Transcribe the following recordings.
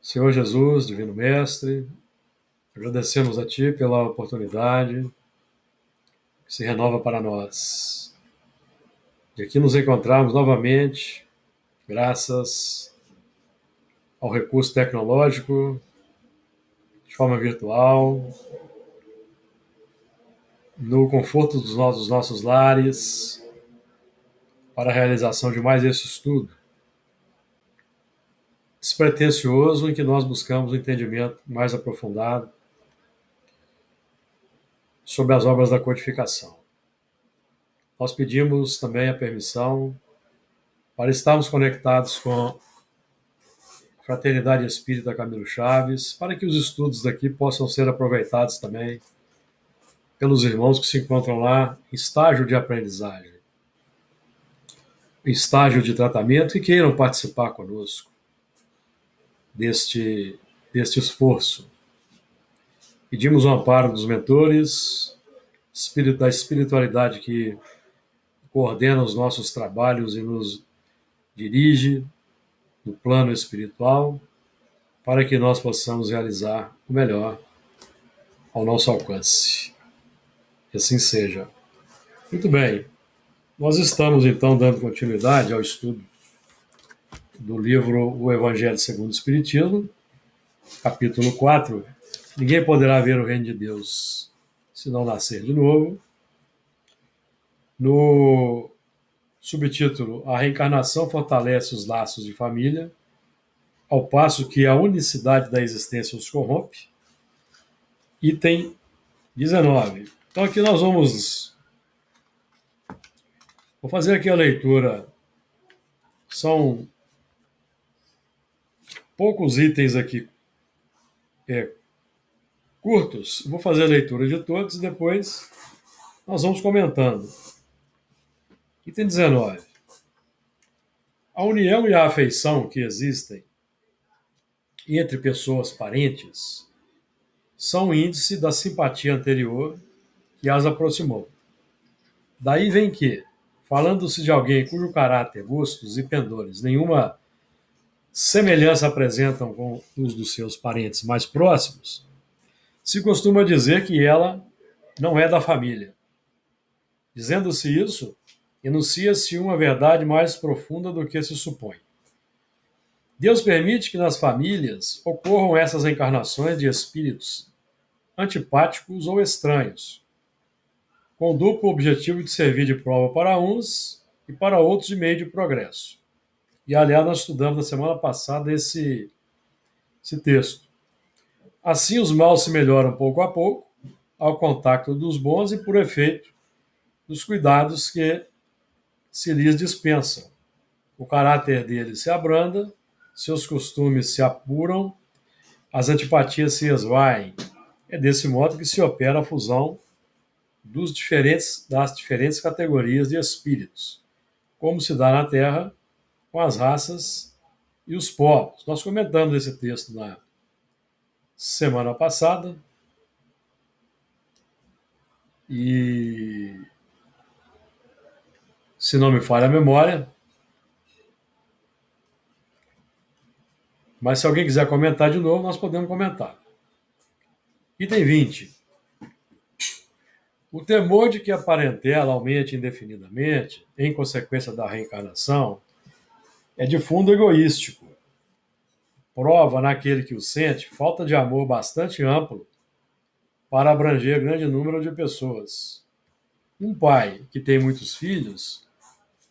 Senhor Jesus, Divino Mestre, agradecemos a Ti pela oportunidade que se renova para nós. De aqui nos encontrarmos novamente, graças ao recurso tecnológico, de forma virtual, no conforto dos nossos lares, para a realização de mais esse estudo despretensioso em que nós buscamos um entendimento mais aprofundado sobre as obras da codificação. Nós pedimos também a permissão para estarmos conectados com a Fraternidade Espírita Camilo Chaves, para que os estudos daqui possam ser aproveitados também pelos irmãos que se encontram lá em estágio de aprendizagem, em estágio de tratamento e queiram participar conosco deste esforço. Pedimos o amparo dos mentores, da espiritualidade que coordena os nossos trabalhos e nos dirige no plano espiritual, para que nós possamos realizar o melhor ao nosso alcance. Que assim seja. Muito bem. Nós estamos, então, dando continuidade ao estudo do livro O Evangelho segundo o Espiritismo, capítulo 4. Ninguém poderá ver o reino de Deus se não nascer de novo. No subtítulo, A Reencarnação fortalece os laços de família, ao passo que a unicidade da existência os corrompe. Item 19. Então aqui nós vou fazer aqui a leitura. São poucos itens aqui curtos. Vou fazer a leitura de todos e depois nós vamos comentando. Item 19. A união e a afeição que existem entre pessoas parentes são índice da simpatia anterior que as aproximou. Daí vem que, falando-se de alguém cujo caráter, gostos e pendores nenhuma semelhança apresentam com os dos seus parentes mais próximos, se costuma dizer que ela não é da família. Dizendo-se isso, enuncia-se uma verdade mais profunda do que se supõe. Deus permite que nas famílias ocorram essas encarnações de espíritos antipáticos ou estranhos, com o duplo objetivo de servir de prova para uns e para outros de meio de progresso. E, aliás, nós estudamos na semana passada esse texto. Assim, os maus se melhoram pouco a pouco, ao contato dos bons e por efeito dos cuidados que se lhes dispensam. O caráter deles se abranda, seus costumes se apuram, as antipatias se esvaem. É desse modo que se opera a fusão das diferentes categorias de espíritos, como se dá na Terra com as raças e os povos. Nós comentamos esse texto na semana passada e, se não me falha a memória, mas se alguém quiser comentar de novo, nós podemos comentar. Item 20. O temor de que a parentela aumente indefinidamente, em consequência da reencarnação, é de fundo egoístico. Prova naquele que o sente falta de amor bastante amplo para abranger grande número de pessoas. Um pai que tem muitos filhos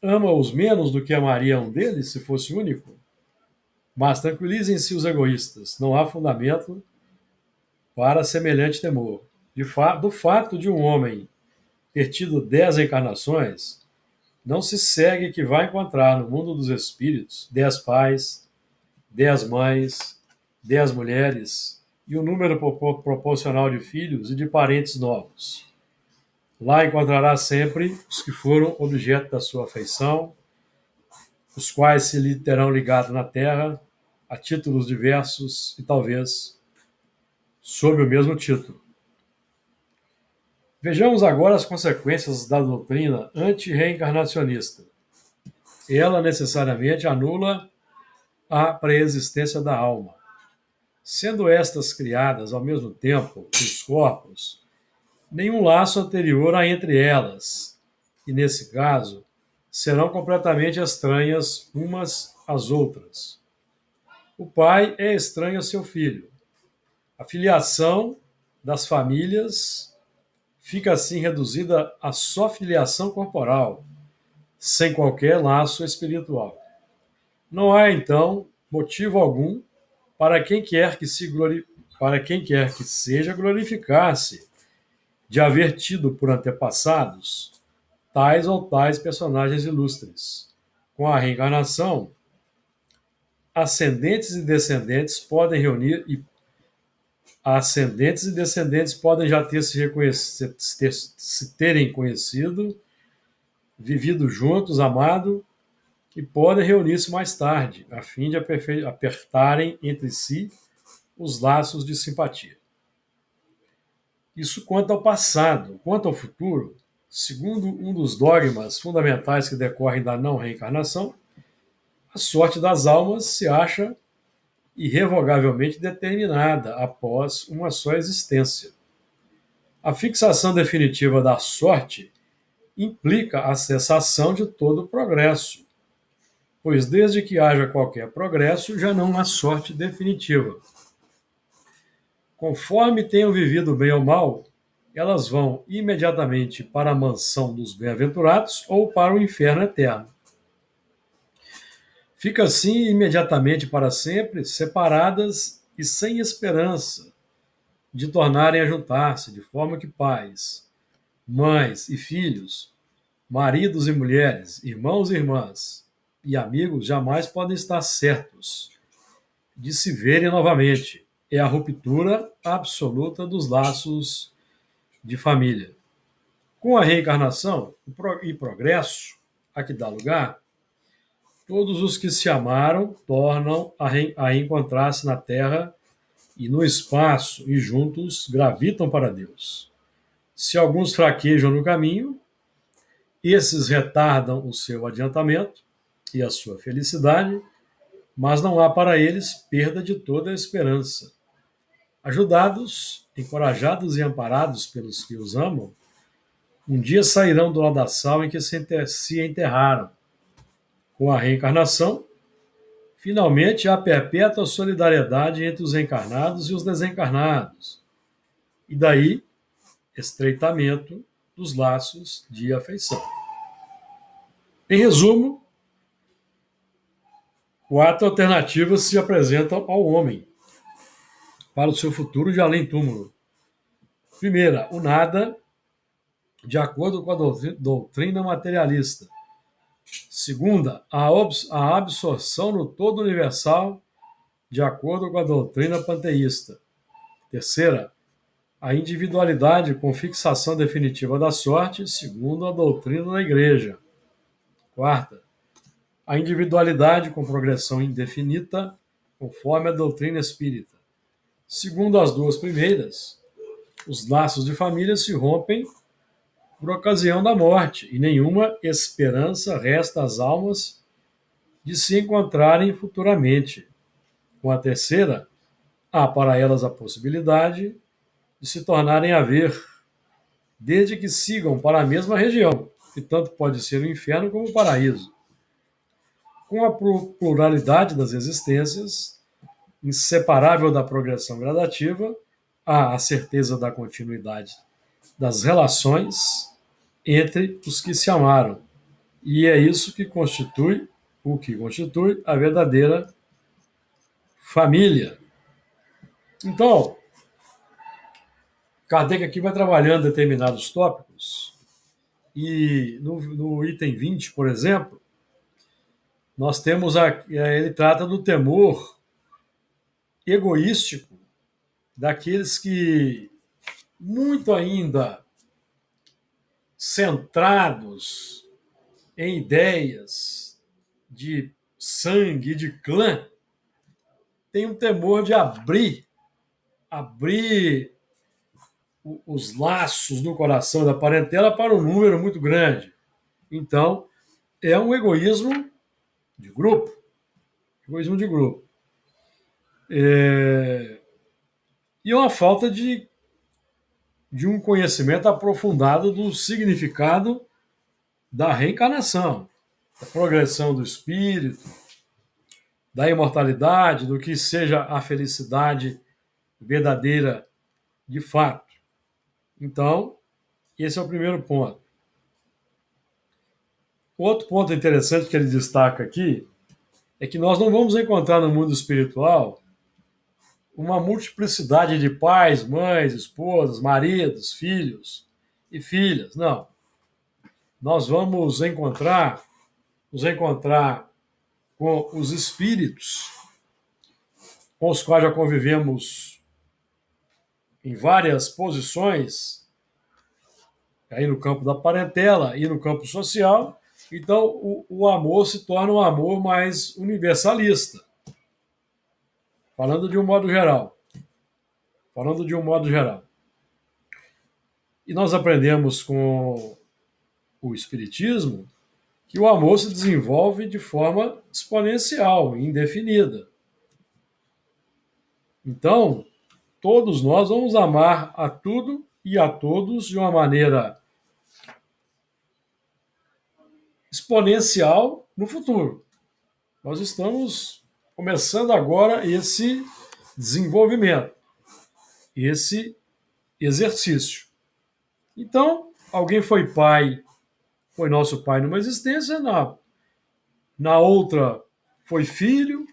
ama-os menos do que amaria um deles se fosse único? Mas tranquilizem-se os egoístas, não há fundamento para semelhante temor. Do fato de um homem ter tido 10 encarnações, não se segue que vai encontrar no mundo dos espíritos 10 pais, 10 mães, 10 mulheres e um número proporcional de filhos e de parentes novos. Lá encontrará sempre os que foram objeto da sua afeição, os quais se lhe terão ligado na terra a títulos diversos e talvez sob o mesmo título. Vejamos agora as consequências da doutrina anti-reencarnacionista. Ela necessariamente anula a preexistência da alma. Sendo estas criadas ao mesmo tempo os corpos, nenhum laço anterior há entre elas, e nesse caso serão completamente estranhas umas às outras. O pai é estranho a seu filho. A filiação das famílias fica assim reduzida a só filiação corporal, sem qualquer laço espiritual. Não há, então, motivo algum para quem quer que seja glorificar-se de haver tido por antepassados tais ou tais personagens ilustres. Com a reencarnação, ascendentes e descendentes podem reunir e ascendentes e descendentes podem já ter se terem conhecido, vivido juntos, amado, e podem reunir-se mais tarde, a fim de apertarem entre si os laços de simpatia. Isso quanto ao passado. Quanto ao futuro, segundo um dos dogmas fundamentais que decorrem da não reencarnação, a sorte das almas se acha irrevogavelmente determinada após uma só existência. A fixação definitiva da sorte implica a cessação de todo o progresso, pois desde que haja qualquer progresso já não há sorte definitiva. Conforme tenham vivido bem ou mal, elas vão imediatamente para a mansão dos bem-aventurados ou para o inferno eterno. Fica assim imediatamente para sempre separadas e sem esperança de tornarem a juntar-se, de forma que pais, mães e filhos, maridos e mulheres, irmãos e irmãs e amigos jamais podem estar certos de se verem novamente. É a ruptura absoluta dos laços de família. Com a reencarnação e progresso a que dá lugar, todos os que se amaram tornam a encontrar-se na Terra e no espaço e juntos gravitam para Deus. Se alguns fraquejam no caminho, esses retardam o seu adiantamento e a sua felicidade, mas não há para eles perda de toda a esperança. Ajudados, encorajados e amparados pelos que os amam, um dia sairão do ladaçal em que se enterraram. Com a reencarnação, finalmente há perpétua solidariedade entre os encarnados e os desencarnados. E daí, estreitamento dos laços de afeição. Em resumo, 4 alternativas se apresentam ao homem para o seu futuro de além-túmulo. Primeira, o nada, de acordo com a doutrina materialista. Segunda, a absorção no todo universal, de acordo com a doutrina panteísta. Terceira, a individualidade com fixação definitiva da sorte, segundo a doutrina da Igreja. Quarta, a individualidade com progressão indefinida, conforme a doutrina espírita. Segundo as duas primeiras, os laços de família se rompem por ocasião da morte, e nenhuma esperança resta às almas de se encontrarem futuramente. Com a terceira, há para elas a possibilidade de se tornarem a ver, desde que sigam para a mesma região, que tanto pode ser o inferno como o paraíso. Com a pluralidade das existências, inseparável da progressão gradativa, há a certeza da continuidade das relações entre os que se amaram. E é isso que constitui a verdadeira família. Então, Kardec aqui vai trabalhando determinados tópicos, e no item 20, por exemplo, nós temos ele trata do temor egoístico daqueles que, muito ainda centrados em ideias de sangue e de clã, têm um temor de abrir os laços do coração da parentela para um número muito grande. Então, é um egoísmo de grupo. Egoísmo de grupo. e uma falta de um conhecimento aprofundado do significado da reencarnação, da progressão do espírito, da imortalidade, do que seja a felicidade verdadeira de fato. Então, esse é o primeiro ponto. Outro ponto interessante que ele destaca aqui é que nós não vamos encontrar no mundo espiritual uma multiplicidade de pais, mães, esposas, maridos, filhos e filhas. Não. Nós vamos nos encontrar com os espíritos com os quais já convivemos em várias posições, aí no campo da parentela e no campo social. Então, o amor se torna um amor mais universalista, falando de um modo geral. Falando de um modo geral. E nós aprendemos com o Espiritismo que o amor se desenvolve de forma exponencial, indefinida. Então, todos nós vamos amar a tudo e a todos de uma maneira exponencial no futuro. Nós estamos começando agora esse desenvolvimento, esse exercício. Então, alguém foi pai, foi nosso pai numa existência, na outra foi filho,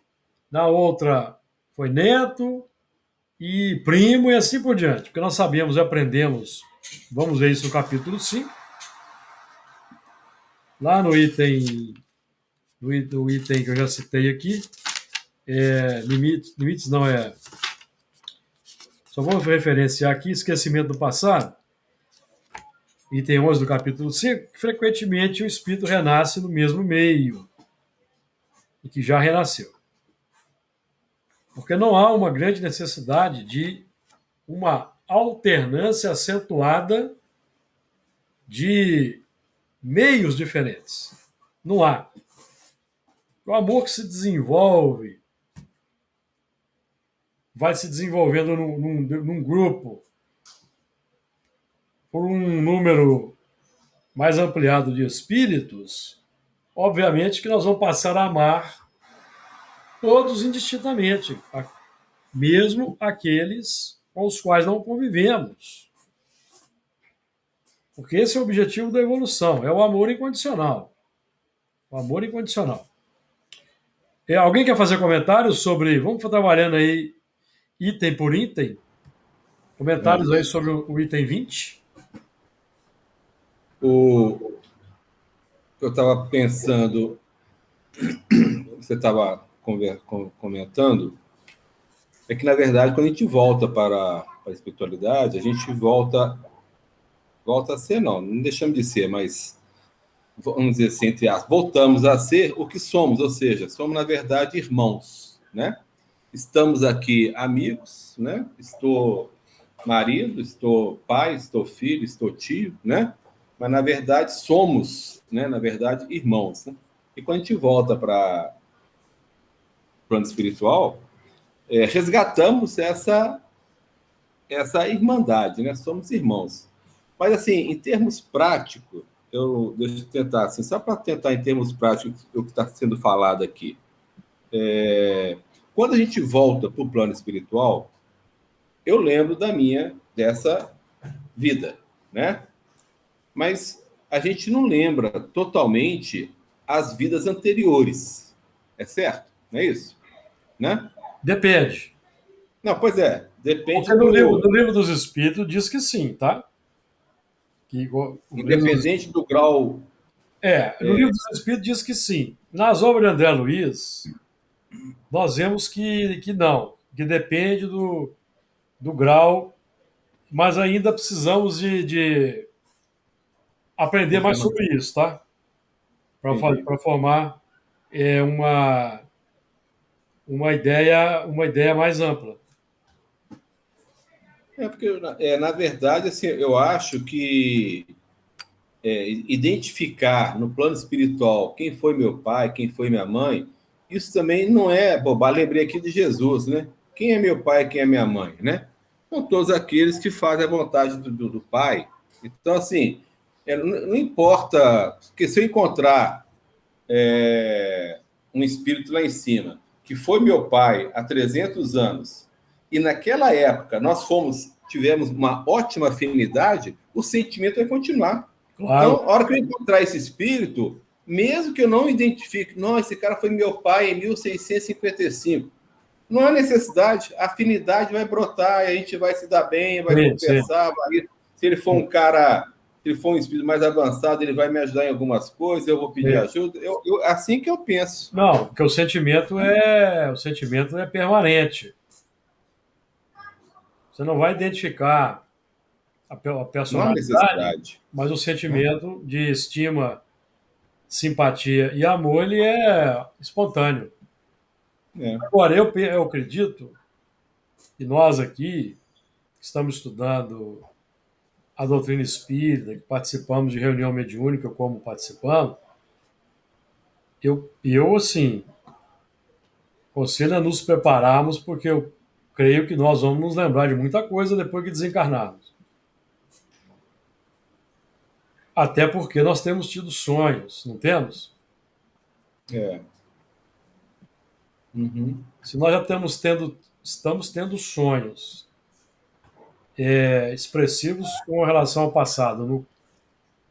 na outra foi neto e primo e assim por diante. Porque nós sabemos e aprendemos, vamos ver isso no capítulo 5, lá no item que eu já citei aqui, limites não é. Só vamos referenciar aqui, esquecimento do passado, item 11 do capítulo 5, frequentemente o espírito renasce no mesmo meio e que já renasceu. Porque não há uma grande necessidade de uma alternância acentuada de meios diferentes. Não há. O amor que se desenvolve vai se desenvolvendo num grupo por um número mais ampliado de espíritos, obviamente que nós vamos passar a amar todos indistintamente, mesmo aqueles com os quais não convivemos. Porque esse é o objetivo da evolução, é o amor incondicional. O amor incondicional. Alguém quer fazer comentários sobre... Vamos trabalhando aí item por item. Comentários aí sobre o item 20. Eu estava pensando, você estava comentando, é que, na verdade, quando a gente volta para a espiritualidade, a gente volta a ser, não deixamos de ser, mas, vamos dizer assim, entre aspas, voltamos a ser o que somos, ou seja, somos, na verdade, irmãos, né? Estamos aqui amigos, né? Estou marido, estou pai, estou filho, estou tio, né? Mas, na verdade, somos, né? Na verdade, irmãos, né? E quando a gente volta para o plano espiritual, resgatamos essa irmandade, né? Somos irmãos. Mas, assim, em termos práticos, deixa eu tentar, assim, só para tentar, em termos práticos, o que está sendo falado aqui. Quando a gente volta para o plano espiritual, eu lembro dessa vida, né? Mas a gente não lembra totalmente as vidas anteriores. É certo? Não é isso? Né? Depende. Não, pois é. Depende. Porque no livro dos Espíritos diz que sim, tá? Independente do grau. No livro dos Espíritos diz que sim. Nas obras de André Luiz, nós vemos que não, que depende do grau, mas ainda precisamos de aprender mais sobre isso, tá? Para formar uma ideia mais ampla. Porque, na verdade, assim, eu acho que identificar no plano espiritual quem foi meu pai, quem foi minha mãe, isso também não é bobagem. Lembrei aqui de Jesus, né? Quem é meu pai, quem é minha mãe, né? com todos aqueles que fazem a vontade do Pai. Então, assim, não importa, porque se eu encontrar um espírito lá em cima, que foi meu pai há 300 anos, e naquela época tivemos uma ótima afinidade, o sentimento vai continuar. Claro. Então, a hora que eu encontrar esse espírito, mesmo que eu não identifique, não, esse cara foi meu pai em 1655, não há necessidade, a afinidade vai brotar, a gente vai se dar bem, vai Sim, sim. conversar, se ele for um cara, se ele for um espírito mais avançado, ele vai me ajudar em algumas coisas, eu vou pedir Sim. ajuda, assim que eu penso. Não, porque o sentimento é permanente. Você não vai identificar a Não há personalidade, necessidade. mas o sentimento de estima, simpatia e amor, ele é espontâneo. É. Agora, eu acredito que nós aqui, que estamos estudando a doutrina espírita, que participamos de reunião mediúnica, como participamos, assim, aconselho a nos prepararmos, porque eu creio que nós vamos nos lembrar de muita coisa depois que desencarnarmos. Até porque nós temos tido sonhos, não temos? É. Uhum. Se nós já estamos tendo sonhos expressivos com relação ao passado,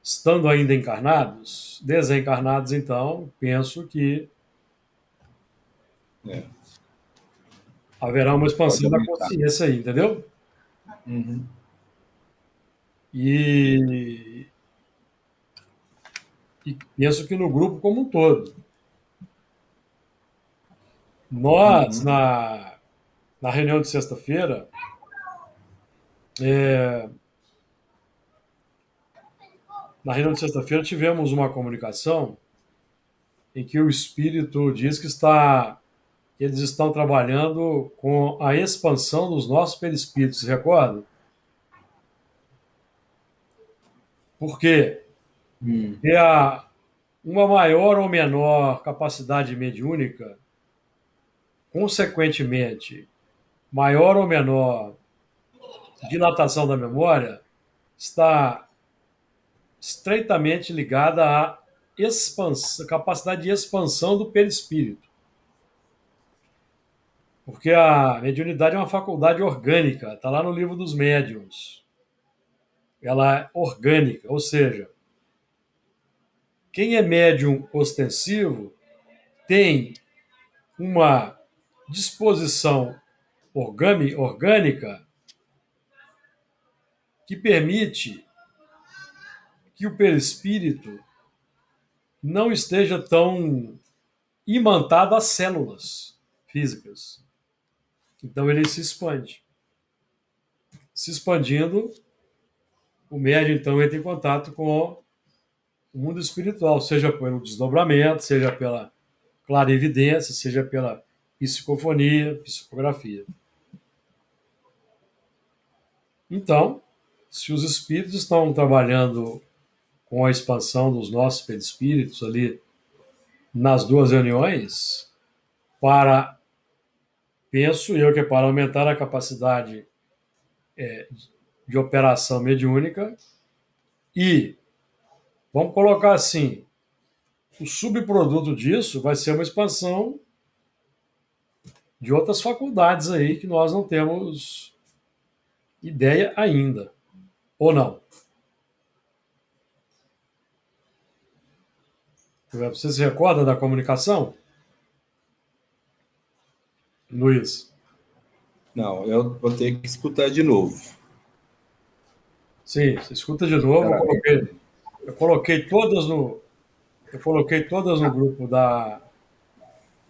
estando ainda encarnados, desencarnados, então, penso que É. haverá uma Pode expansão da aumentar. consciência aí, entendeu? Uhum. E, e penso que no grupo como um todo. Nós, Uhum. na reunião de sexta-feira, é, tivemos uma comunicação em que o espírito diz que eles estão trabalhando com a expansão dos nossos perispíritos, se recorda? Por quê? Uhum. Porque há uma maior ou menor capacidade mediúnica, consequentemente, maior ou menor dilatação da memória, está estreitamente ligada à capacidade de expansão do perispírito. Porque a mediunidade é uma faculdade orgânica, está lá no livro dos médiuns. Ela é orgânica, ou seja, quem é médium ostensivo tem uma disposição orgânica que permite que o perispírito não esteja tão imantado às células físicas. Então ele se expande. Se expandindo, o médium então entra em contato com o mundo espiritual, seja pelo desdobramento, seja pela clarividência, seja pela psicofonia, psicografia. Então, se os espíritos estão trabalhando com a expansão dos nossos perispíritos ali nas duas reuniões, penso eu que é para aumentar a capacidade de operação mediúnica e, vamos colocar assim, o subproduto disso vai ser uma expansão de outras faculdades aí que nós não temos ideia ainda. Ou não? Você se recorda da comunicação, Luiz? Não, eu vou ter que escutar de novo. Sim, você escuta de novo. Eu coloquei todas no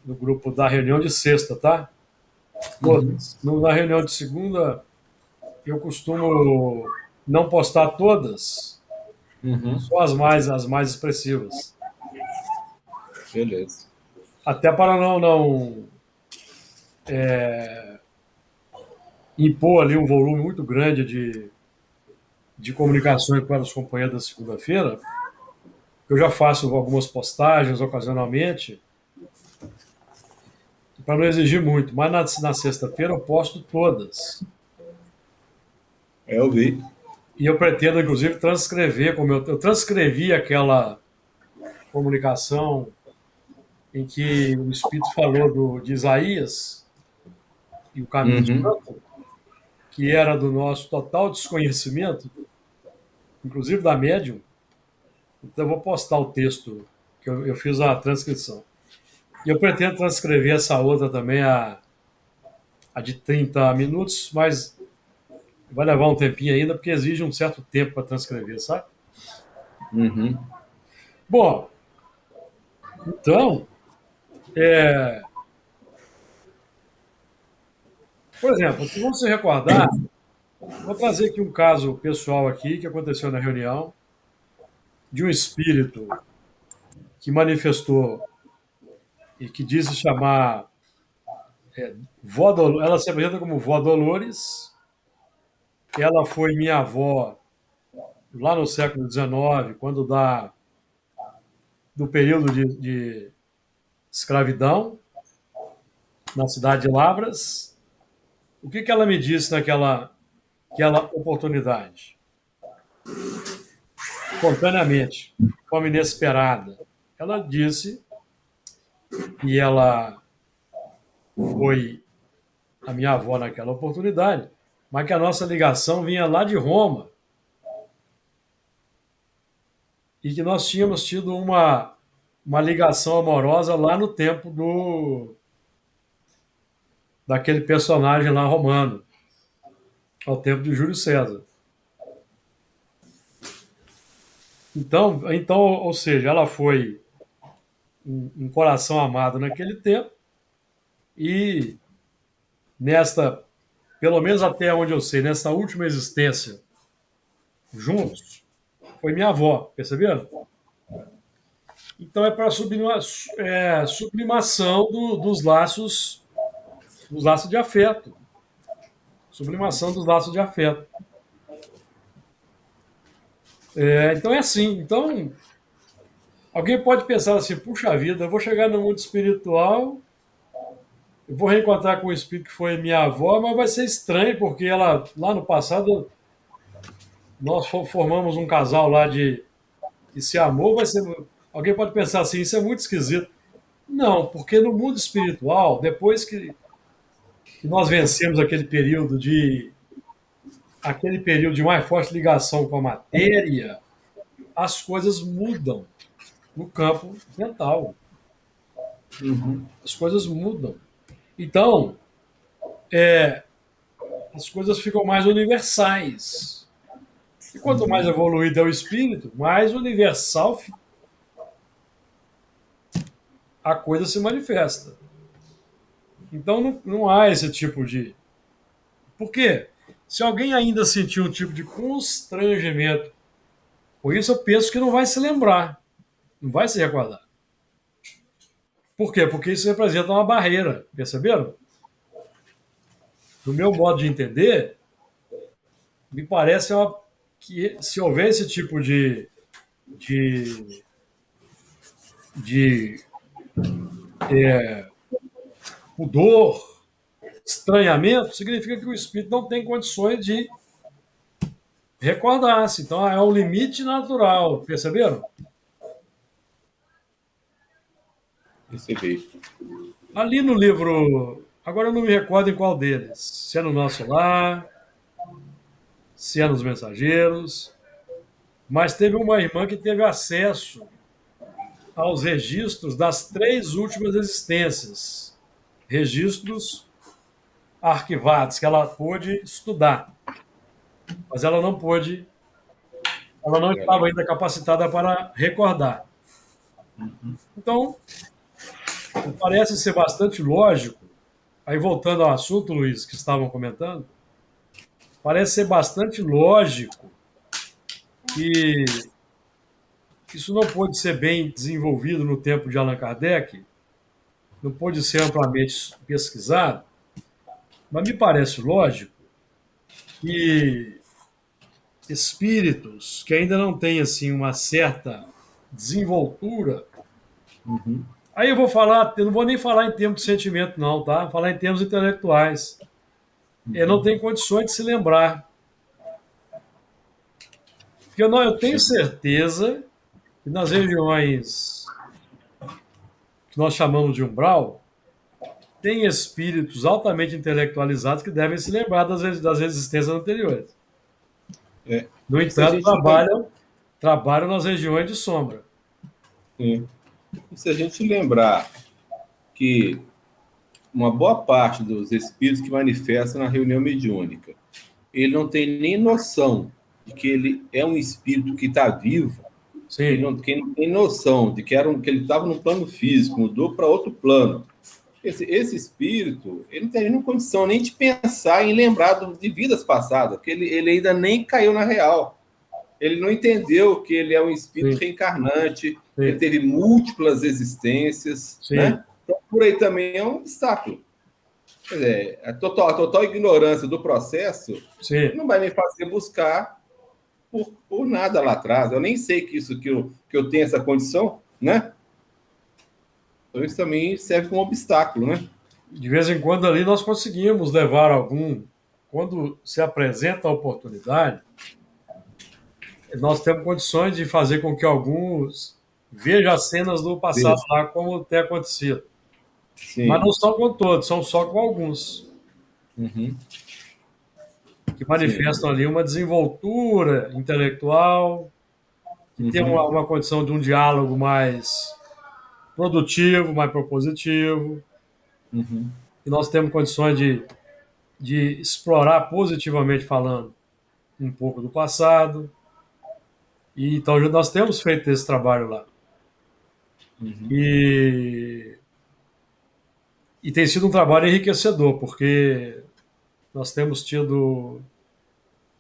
grupo da reunião de sexta, tá? Uhum. Na reunião de segunda, eu costumo não postar todas, Uhum. só as mais expressivas. Beleza. Até para não é, impor ali um volume muito grande de comunicações para os companheiros da segunda-feira. Eu já faço algumas postagens ocasionalmente, para não exigir muito, mas na sexta-feira eu posto todas. Eu vi. E eu pretendo, inclusive, transcrever, como eu transcrevi aquela comunicação em que o Espírito falou de Isaías e o caminho Uhum. santo, que era do nosso total desconhecimento, inclusive da médium. Então, eu vou postar o texto que eu fiz a transcrição. E eu pretendo transcrever essa outra também, a de 30 minutos, mas vai levar um tempinho ainda, porque exige um certo tempo para transcrever, sabe? Uhum. Bom, então, é, por exemplo, se você recordar, vou trazer aqui um caso pessoal aqui que aconteceu na reunião de um espírito que manifestou e que disse chamar ela se apresenta como Vó Dolores, ela foi minha avó lá no século XIX, quando do período de escravidão, na cidade de Lavras. O que ela me disse aquela oportunidade? Espontaneamente, de forma inesperada. Ela disse que ela foi a minha avó naquela oportunidade, mas que a nossa ligação vinha lá de Roma e que nós tínhamos tido uma ligação amorosa lá no tempo daquele personagem lá romano, ao tempo de Júlio César. Então, ou seja, ela foi um coração amado naquele tempo e nesta, pelo menos até onde eu sei, nessa última existência juntos, foi minha avó, perceberam? Então é para sublimação dos laços de afeto, sublimação dos laços de afeto. Então é assim. Então alguém pode pensar assim: puxa vida, eu vou chegar no mundo espiritual, eu vou reencontrar com o espírito que foi minha avó, mas vai ser estranho porque ela lá no passado nós formamos um casal lá de que se amou, vai ser. Alguém pode pensar assim: isso é muito esquisito. Não, porque no mundo espiritual, depois que nós vencemos aquele período de mais forte ligação com a matéria, as coisas mudam no campo mental. Uhum. As coisas mudam. Então, é, as coisas ficam mais universais. E quanto mais evoluído é o espírito, mais universal a coisa se manifesta. Então, não há esse tipo de. Por quê? Se alguém ainda sentir um tipo de constrangimento com isso, eu penso que não vai se lembrar, não vai se recordar. Por quê? Porque isso representa uma barreira, perceberam? No meu modo de entender, me parece que se houver esse tipo de, de pudor, estranhamento, significa que o espírito não tem condições de recordar-se. Então é um limite natural, perceberam? Recebi. Ali no livro, agora eu não me recordo em qual deles, se é no Nosso Lar, se é nos Mensageiros, mas teve uma irmã que teve acesso aos registros das 3 últimas existências, registros arquivados que ela pôde estudar, mas ela não estava ainda capacitada para recordar. Então, parece ser bastante lógico, aí voltando ao assunto, Luiz, que estavam comentando, parece ser bastante lógico que isso não pôde ser bem desenvolvido no tempo de Allan Kardec, não pôde ser amplamente pesquisado, mas me parece lógico que espíritos que ainda não têm assim uma certa desenvoltura. Uhum. Aí eu não vou nem falar em termos de sentimento, não, tá? Vou falar em termos intelectuais. Não tem condições de se lembrar. Porque eu tenho certeza que nas regiões que nós chamamos de umbral, tem espíritos altamente intelectualizados que devem se lembrar das existências anteriores. É. No E se a entanto, gente lem- trabalham nas regiões de sombra. Sim. E se a gente lembrar que uma boa parte dos espíritos que manifestam na reunião mediúnica, ele não tem nem noção de que ele é um espírito que está vivo, Sim, que não tem noção de que, que ele estava no plano físico, mudou para outro plano. Esse espírito, ele não tem nenhuma condição nem de pensar em lembrar de vidas passadas, porque ele ainda nem caiu na real. Ele não entendeu que ele é um espírito sim, reencarnante, ele sim, teve múltiplas existências, sim, né? Então, por aí também é um obstáculo. Quer dizer, a total ignorância do processo sim. não vai me fazer buscar por nada lá atrás. Eu nem sei que eu tenho essa condição, né? Então isso também serve como obstáculo, né? De vez em quando ali nós conseguimos levar algum. Quando se apresenta a oportunidade, nós temos condições de fazer com que alguns vejam as cenas do passado Veja. lá como tem acontecido. Mas Sim. não são com todos, são só com alguns, Uhum. que Sim. manifestam ali uma desenvoltura intelectual, que tem Uhum. uma condição de um diálogo mais produtivo, mais propositivo, Uhum. e nós temos condições de explorar positivamente falando um pouco do passado. E então nós temos feito esse trabalho lá. Uhum. E, e tem sido um trabalho enriquecedor, porque nós temos tido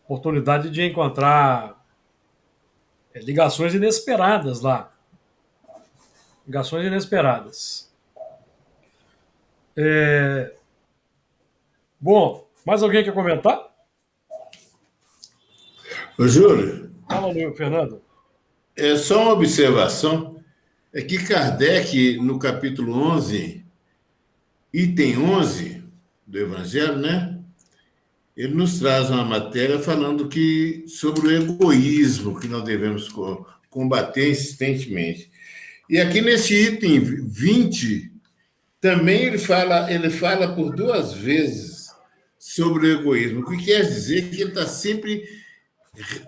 oportunidade de encontrar ligações inesperadas lá. Ligações inesperadas. É, bom, mais alguém quer comentar? Ô, Júlio, Fala, Fernando. é só uma observação. É que Kardec, no capítulo 11, item 11 do Evangelho, né? Ele nos traz uma matéria falando que sobre o egoísmo que nós devemos combater insistentemente. E aqui nesse item 20 também ele fala por duas vezes sobre o egoísmo, o que quer dizer que ele está sempre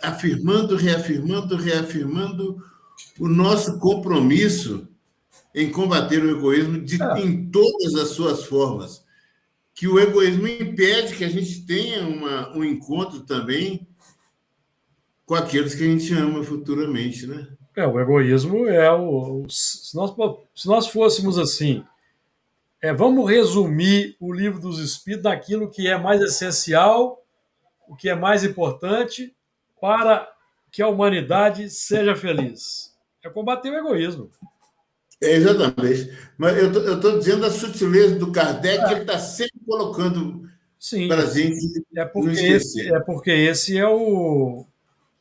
afirmando, reafirmando, reafirmando o nosso compromisso em combater o egoísmo É, em todas as suas formas. Que o egoísmo impede que a gente tenha um encontro também com aqueles que a gente ama futuramente, né? o egoísmo é se nós fôssemos assim, vamos resumir o livro dos Espíritos naquilo que é mais essencial, o que é mais importante para que a humanidade seja feliz. É combater o egoísmo. É, exatamente. Mas eu estou dizendo a sutileza do Kardec, que ele está sempre colocando para Sim, a gente é não porque esquecer. esse é o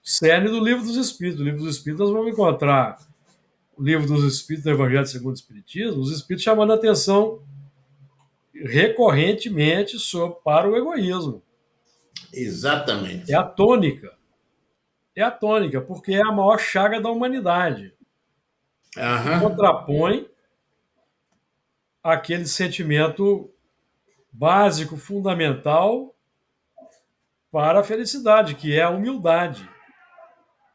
cerne do livro dos Espíritos. No livro dos Espíritos nós vamos encontrar o livro dos Espíritos do Evangelho segundo o Espiritismo, os Espíritos chamando a atenção recorrentemente para o egoísmo. É Exatamente. a tônica. É a tônica, porque é a maior chaga da humanidade. E Aham. contrapõe aquele sentimento básico, fundamental para a felicidade, que é a humildade,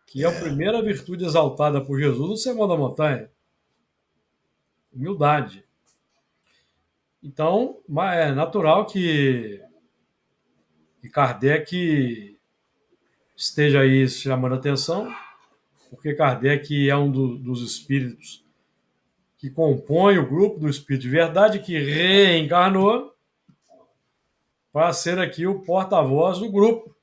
que é a primeira virtude exaltada por Jesus no Sermão da Montanha. Humildade. Então, é natural que Kardec esteja aí chamando atenção, porque Kardec é um dos espíritos que compõe o grupo do Espírito de Verdade, que reencarnou para ser aqui o porta-voz do grupo.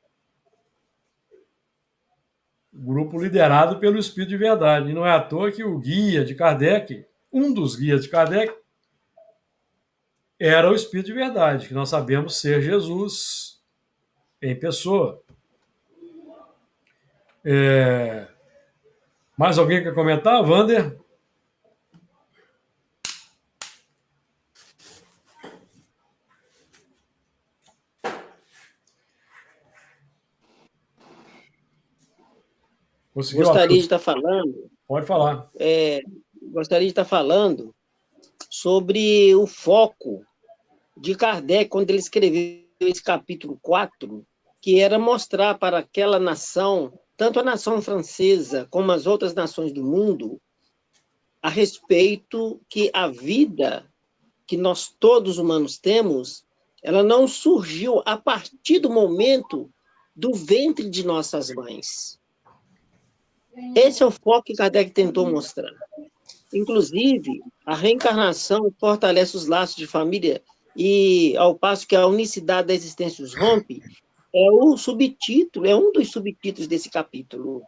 O grupo liderado pelo Espírito de Verdade. E não é à toa que o guia de Kardec, um dos guias de Kardec, era o Espírito de Verdade, que nós sabemos ser Jesus em pessoa. É... Mais alguém quer comentar? Wander? Conseguiu, gostaria Arthur? de estar falando, Pode falar. gostaria de estar falando sobre o foco de Kardec quando ele escreveu esse capítulo 4, que era mostrar para aquela nação, tanto a nação francesa como as outras nações do mundo, a respeito que a vida que nós todos humanos temos, ela não surgiu a partir do momento do ventre de nossas mães. Esse é o foco que Kardec tentou mostrar. Inclusive, a reencarnação fortalece os laços de família e, ao passo que a unicidade da existência os rompe, é o subtítulo, é um dos subtítulos desse capítulo,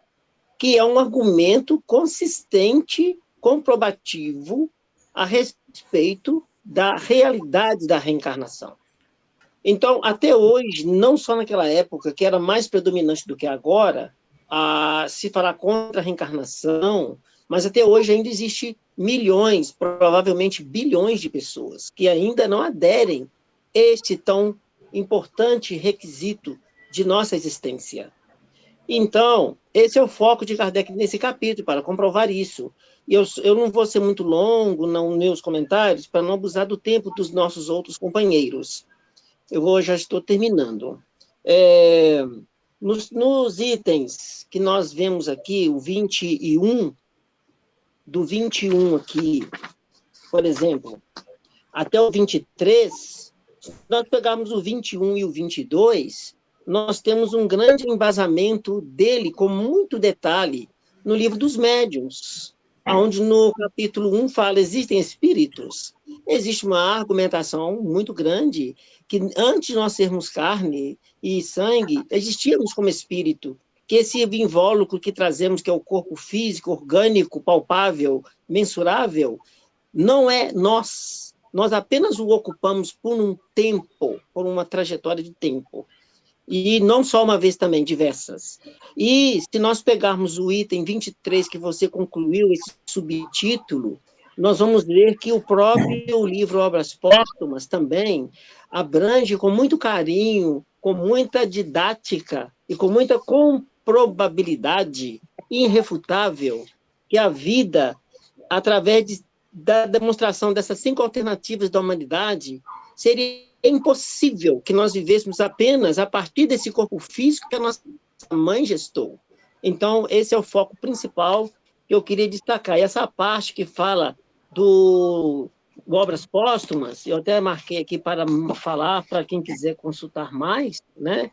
que é um argumento consistente, comprobativo a respeito da realidade da reencarnação. Então, até hoje, não só naquela época, que era mais predominante do que agora, a se falar contra a reencarnação, mas até hoje ainda existe milhões, provavelmente bilhões de pessoas que ainda não aderem a este tão importante requisito de nossa existência. Então, esse é o foco de Kardec nesse capítulo, para comprovar isso. E eu não vou ser muito longo nos meus comentários, para não abusar do tempo dos nossos outros companheiros. Já estou terminando. Nos itens que nós vemos aqui, o 21, do 21 aqui, por exemplo, até o 23, se nós pegarmos o 21 e o 22, nós temos um grande embasamento dele, com muito detalhe, no livro dos médiuns, onde no capítulo 1 fala, existem espíritos. Existe uma argumentação muito grande que antes de nós sermos carne e sangue, existíamos como espírito, que esse invólucro que trazemos, que é o corpo físico, orgânico, palpável, mensurável, não é nós. Nós apenas o ocupamos por um tempo, por uma trajetória de tempo. E não só uma vez também, diversas. E se nós pegarmos o item 23, que você concluiu, esse subtítulo, nós vamos ver que o próprio livro Obras Póstumas também abrange com muito carinho, com muita didática e com muita comprobabilidade irrefutável que a vida, através da demonstração dessas 5 alternativas da humanidade, seria impossível que nós vivêssemos apenas a partir desse corpo físico que a nossa mãe gestou. Então, esse é o foco principal que eu queria destacar. E essa parte que fala do Obras Póstumas, eu até marquei aqui para falar, para quem quiser consultar mais, né?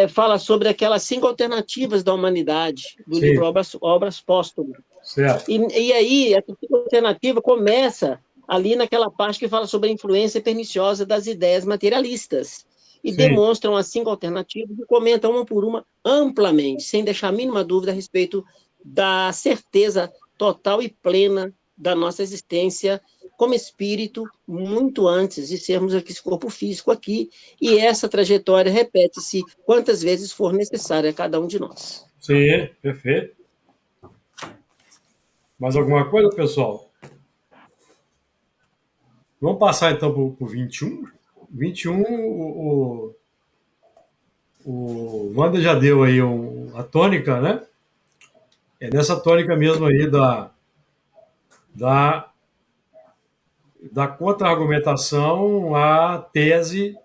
Fala sobre aquelas 5 alternativas da humanidade, do Sim. livro Obras Póstumas. Certo. E aí, essa alternativa começa ali naquela parte que fala sobre a influência perniciosa das ideias materialistas. E Sim. demonstram as 5 alternativas e comentam uma por uma amplamente, sem deixar a mínima dúvida a respeito da certeza total e plena da nossa existência como espírito, muito antes de sermos aqui, esse corpo físico aqui, e essa trajetória repete-se quantas vezes for necessária a cada um de nós. Sim, perfeito. Mais alguma coisa, pessoal? Vamos passar então para o 21. 21, o Wander já deu aí a tônica, né? É nessa tônica mesmo aí da contra-argumentação à tese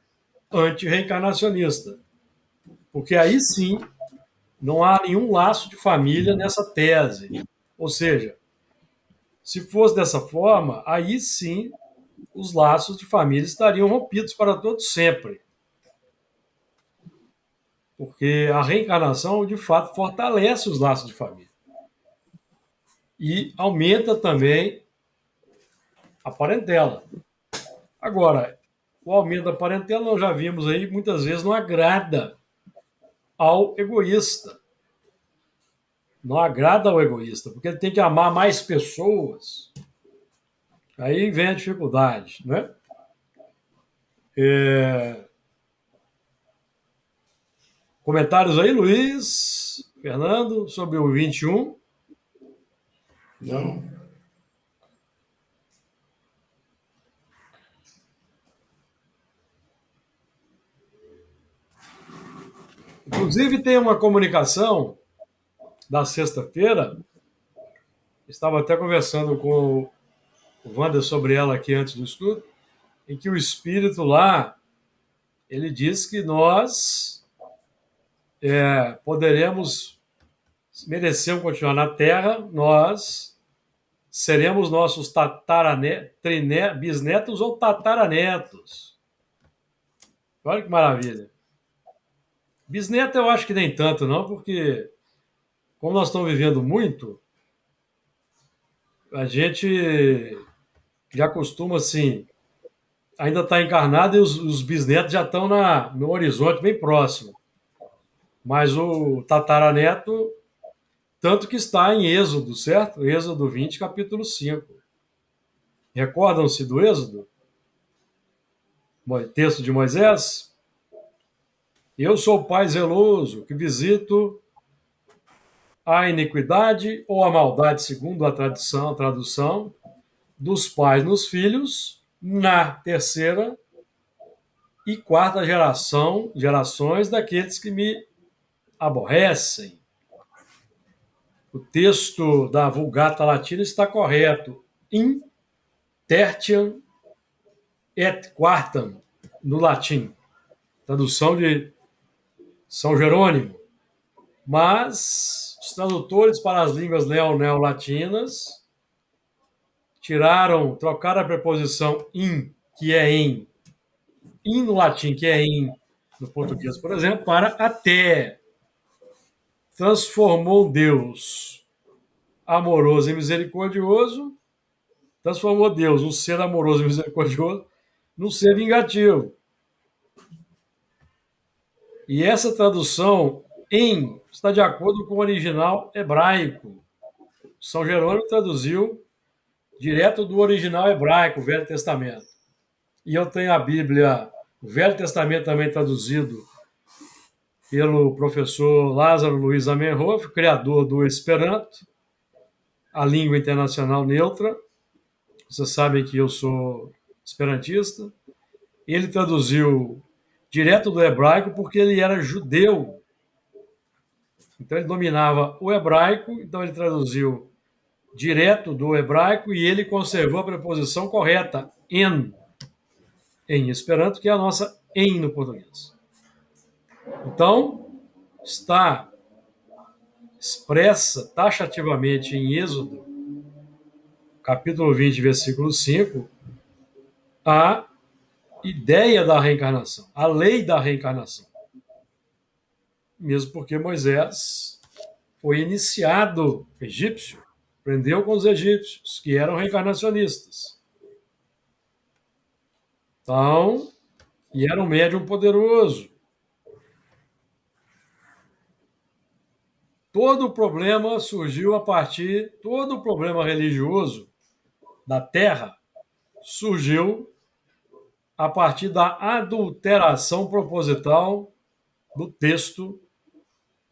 anti-reencarnacionista. Porque aí sim não há nenhum laço de família nessa tese. Ou seja, se fosse dessa forma, aí sim os laços de família estariam rompidos para todos sempre. Porque a reencarnação, de fato, fortalece os laços de família. E aumenta também a parentela. Agora, o aumento da parentela, nós já vimos aí, muitas vezes não agrada ao egoísta. Não agrada ao egoísta, porque ele tem que amar mais pessoas. Aí vem a dificuldade, né? Comentários aí, Luiz, Fernando, sobre o 21? Não? Inclusive, tem uma comunicação da sexta-feira, estava até conversando com o Wander sobre ela aqui antes do estudo, em que o Espírito lá, ele diz que nós poderemos, merecemos continuar na Terra, nós seremos nossos bisnetos ou tataranetos. Olha que maravilha. Bisneto eu acho que nem tanto, não, porque como nós estamos vivendo muito, a gente já costuma, assim, ainda estar encarnado e os bisnetos já estão no horizonte bem próximo. Mas o tataraneto, tanto que está em Êxodo, certo? Êxodo 20, capítulo 5. Recordam-se do Êxodo? Texto de Moisés? Eu sou o Pai zeloso, que visito a iniquidade ou a maldade, segundo a tradução, dos pais nos filhos, na terceira e quarta gerações daqueles que me aborrecem. O texto da Vulgata Latina está correto. In tertiam et quartam, no latim. Tradução de São Jerônimo. Mas os tradutores para as línguas neolatinas trocaram a preposição in, que é em, in no latim, que é em, no português, por exemplo, para até. Transformou Deus amoroso e misericordioso, transformou Deus, um ser amoroso e misericordioso, num ser vingativo. E essa tradução em está de acordo com o original hebraico. São Jerônimo traduziu direto do original hebraico, o Velho Testamento. E eu tenho a Bíblia, o Velho Testamento também traduzido pelo professor Lázaro Luiz Amenhof, criador do Esperanto, a língua internacional neutra. Vocês sabem que eu sou esperantista. Ele traduziu direto do hebraico porque ele era judeu. Então ele dominava o hebraico, então ele traduziu direto do hebraico e ele conservou a preposição correta, em Esperanto, que é a nossa em no português. Então, está expressa taxativamente em Êxodo, capítulo 20, versículo 5, a ideia da reencarnação, a lei da reencarnação. Mesmo porque Moisés foi iniciado egípcio, aprendeu com os egípcios, que eram reencarnacionistas. Então, e era um médium poderoso. Todo o problema todo o problema religioso da Terra surgiu a partir da adulteração proposital do texto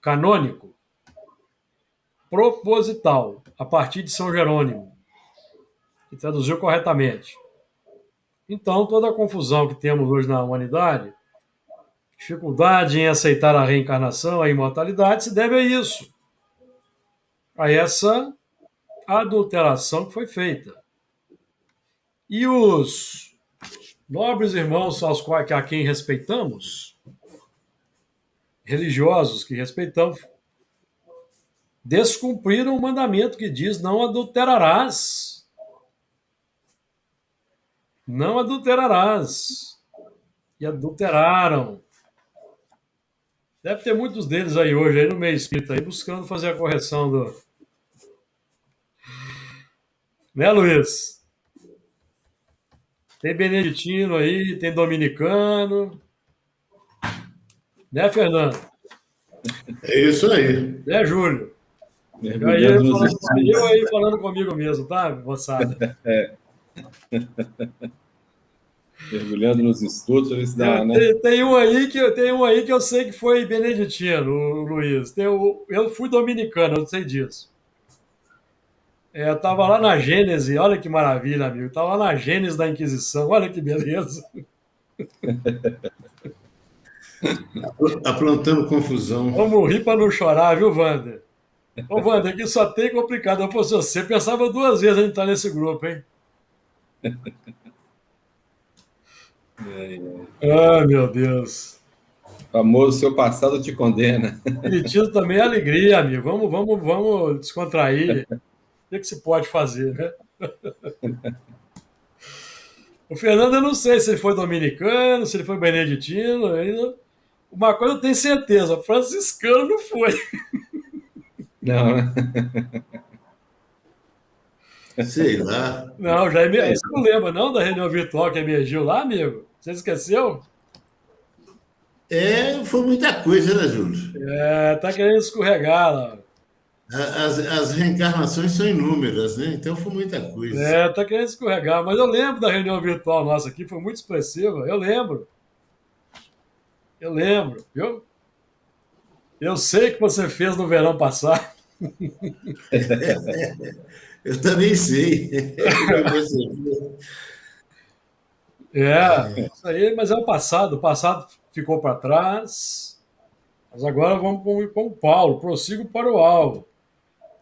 canônico. Proposital, a partir de São Jerônimo, que traduziu corretamente. Então, toda a confusão que temos hoje na humanidade, dificuldade em aceitar a reencarnação, a imortalidade, se deve a isso, a essa adulteração que foi feita. E os nobres irmãos a quem respeitamos, religiosos que respeitamos, descumpriram o mandamento que diz não adulterarás. Não adulterarás. E adulteraram. Deve ter muitos deles aí hoje, aí no meio espírita, aí buscando fazer a correção do... Né, Luiz? Tem beneditino aí, tem dominicano. Né, Fernando? É isso aí. Né, Júlio? Eu aí falando comigo mesmo, tá, moçada? Mergulhando nos estudos, eles dá, né? Tem um aí que eu sei que foi beneditino, o Luiz. Eu fui dominicano, eu não sei disso. Eu estava lá na Gênese, olha que maravilha, amigo. Estava lá na Gênese da Inquisição, olha que beleza. Aprontando confusão. Vamos rir para não chorar, viu, Wander? Ô, Wander, aqui só tem complicado. Eu fosse você, pensava duas vezes em entrar nesse grupo, hein? Ah, meu Deus. O famoso seu passado te condena. Espiritismo também é alegria, amigo. Vamos descontrair. O que se pode fazer, né? O Fernando, eu não sei se ele foi dominicano, se ele foi beneditino. Uma coisa eu tenho certeza, franciscano não foi. Não, né? Sei lá. Não, já você não lembra, não, da reunião virtual que emergiu lá, amigo? Você esqueceu? Foi muita coisa, né, Júlio? Tá querendo escorregar lá. As reencarnações são inúmeras, né? Então foi muita coisa. Tá querendo escorregar. Mas eu lembro da reunião virtual nossa aqui, foi muito expressiva. Eu lembro, viu? Eu sei que você fez no verão passado. Eu também sei. Isso aí, mas é o passado. O passado ficou para trás. Mas agora vamos com o Paulo. Prossigo para o alvo.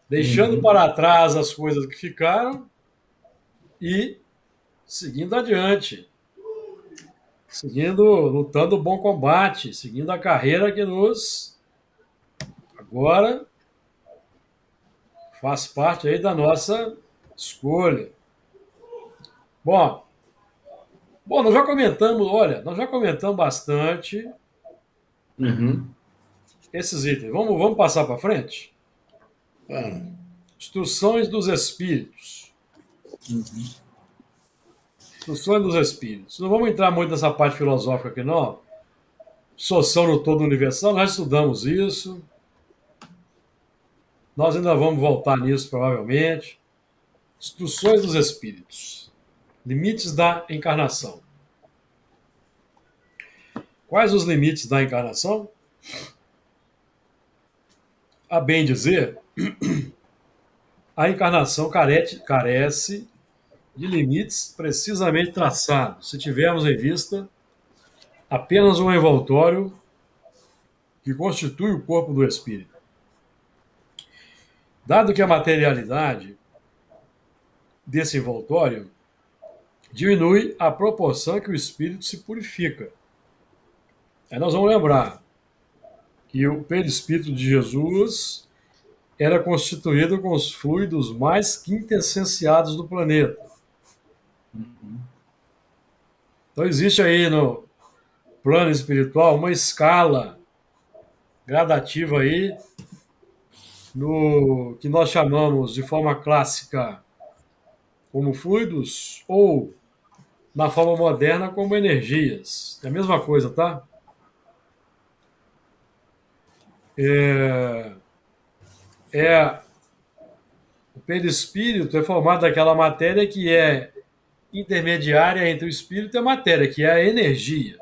Deixando para trás as coisas que ficaram e seguindo adiante. Seguindo, lutando o bom combate. Seguindo a carreira que nos agora faz parte aí da nossa escolha. Bom, nós já comentamos bastante esses itens. Vamos passar para frente? Instruções dos Espíritos. Instruções dos Espíritos. Não vamos entrar muito nessa parte filosófica aqui, não. Absorção no todo universal, nós estudamos isso. Nós ainda vamos voltar nisso, provavelmente. Instruções dos Espíritos. Limites da encarnação. Quais os limites da encarnação? A bem dizer, a encarnação carece de limites precisamente traçados, se tivermos em vista apenas um envoltório que constitui o corpo do espírito. Dado que a materialidade desse envoltório diminui a proporção que o espírito se purifica. Aí nós vamos lembrar que o perispírito de Jesus era constituído com os fluidos mais quintessenciados do planeta. Então existe aí no plano espiritual uma escala gradativa aí no que nós chamamos de forma clássica como fluidos ou na forma moderna como energias. É a mesma coisa, tá? O perispírito é formado daquela matéria que é intermediária entre o espírito e a matéria, que é a energia.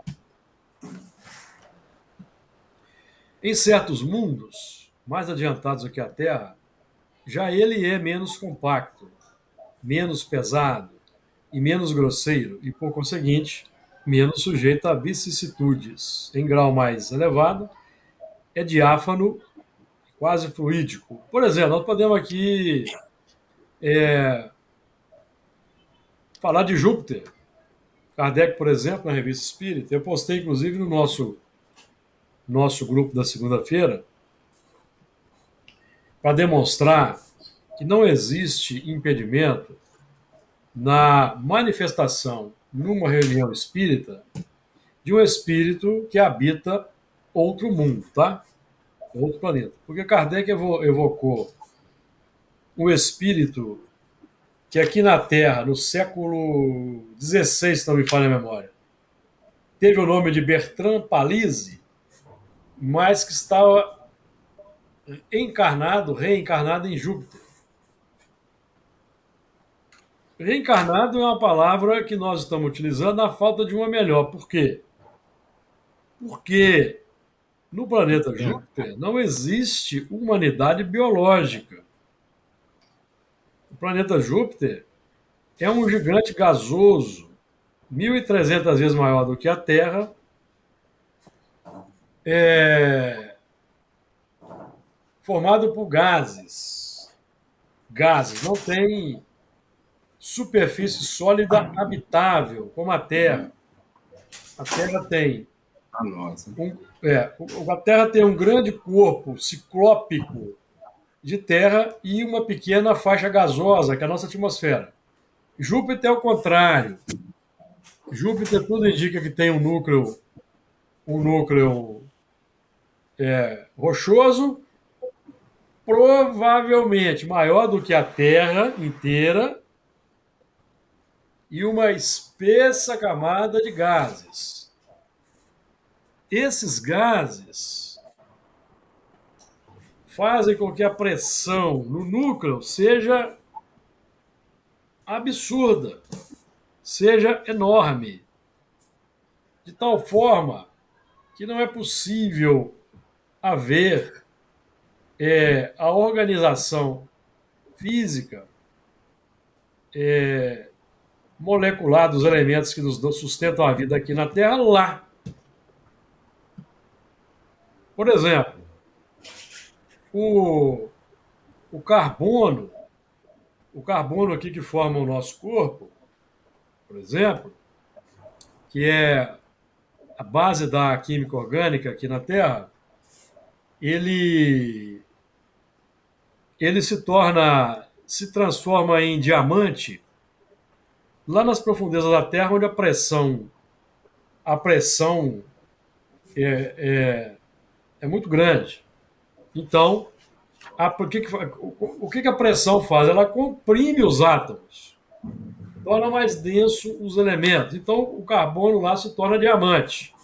Em certos mundos, mais adiantados do que a Terra, já ele é menos compacto, menos pesado e menos grosseiro, e, por conseguinte, menos sujeito a vicissitudes. Em grau mais elevado, é diáfano, quase fluídico. Por exemplo, nós podemos aqui falar de Júpiter. Kardec, por exemplo, na Revista Espírita, eu postei, inclusive, no nosso grupo da segunda-feira, para demonstrar que não existe impedimento na manifestação numa reunião espírita de um espírito que habita outro mundo, tá? Outro planeta. Porque Kardec evocou um espírito que aqui na Terra, no século XVI, se não me falha a memória, teve o nome de Bertrand Palise, mas que estava reencarnado em Júpiter. Reencarnado é uma palavra que nós estamos utilizando na falta de uma melhor. Por quê? Porque no planeta Júpiter não existe humanidade biológica. O planeta Júpiter é um gigante gasoso, 1.300 vezes maior do que a Terra, é formado por gases. Gases, não tem superfície sólida habitável, como a Terra. A Terra tem A nossa. a Terra tem um grande corpo ciclópico de terra e uma pequena faixa gasosa, que é a nossa atmosfera. Júpiter é o contrário. Júpiter tudo indica que tem um núcleo rochoso, provavelmente maior do que a Terra inteira, e uma espessa camada de gases. Esses gases fazem com que a pressão no núcleo seja absurda, seja enorme, de tal forma que não é possível haver a organização física molecular dos elementos que nos sustentam a vida aqui na Terra lá. Por exemplo, o carbono aqui que forma o nosso corpo, por exemplo, que é a base da química orgânica aqui na Terra, ele se transforma em diamante lá nas profundezas da Terra, onde a pressão é muito grande. Então, o que a pressão faz? Ela comprime os átomos, torna mais denso os elementos. Então, o carbono lá se torna diamante.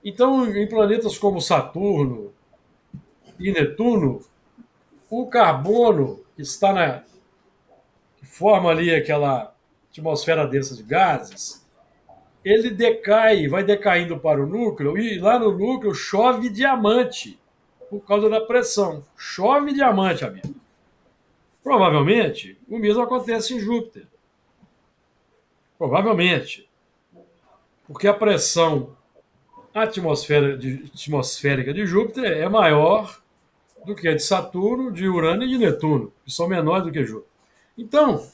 Então, em planetas como Saturno e Netuno, o carbono que forma ali aquela atmosfera densa de gases, ele vai decaindo para o núcleo, e lá no núcleo chove diamante por causa da pressão. Chove diamante, amigo. Provavelmente, o mesmo acontece em Júpiter. Provavelmente. Porque a pressão atmosférica de Júpiter é maior do que a de Saturno, de Urano e de Netuno, que são menores do que Júpiter. Então,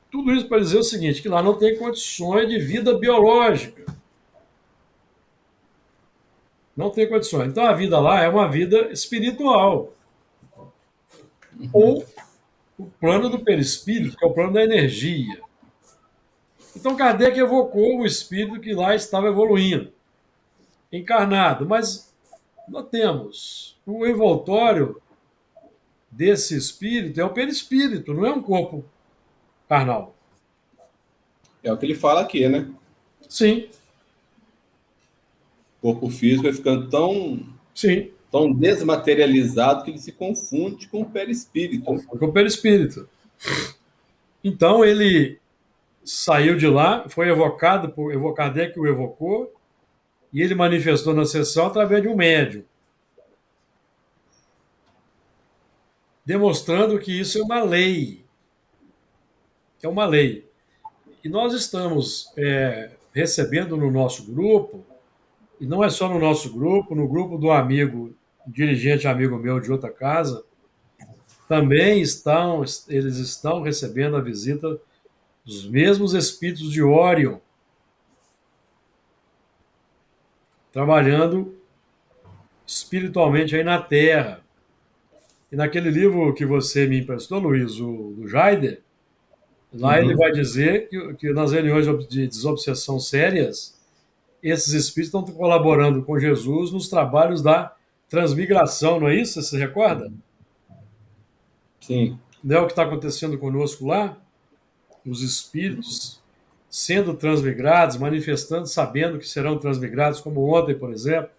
tudo isso para dizer o seguinte, que lá não tem condições de vida biológica. Não tem condições. Então, a vida lá é uma vida espiritual. Ou o plano do perispírito, que é o plano da energia. Então, Kardec evocou o espírito que lá estava evoluindo, encarnado. Mas nós temos o envoltório desse espírito, é o perispírito, não é um corpo carnal. É o que ele fala aqui, né? Sim. O corpo físico vai ficando Sim. tão desmaterializado que ele se confunde com o perispírito. Com o perispírito. Então, ele saiu de lá, foi evocado, Kardec o evocou, e ele manifestou na sessão através de um médium, demonstrando que isso é uma lei. É uma lei. E nós estamos recebendo no nosso grupo, e não é só no nosso grupo, no grupo do dirigente amigo meu de outra casa, também eles estão recebendo a visita dos mesmos espíritos de Órion, trabalhando espiritualmente aí na Terra. E naquele livro que você me emprestou, Luiz, do Jaider, lá ele vai dizer que nas reuniões de desobsessão sérias, esses espíritos estão colaborando com Jesus nos trabalhos da transmigração, não é isso? Você se recorda? Sim. Não é o que está acontecendo conosco lá? Os espíritos sendo transmigrados, manifestando, sabendo que serão transmigrados, como ontem, por exemplo,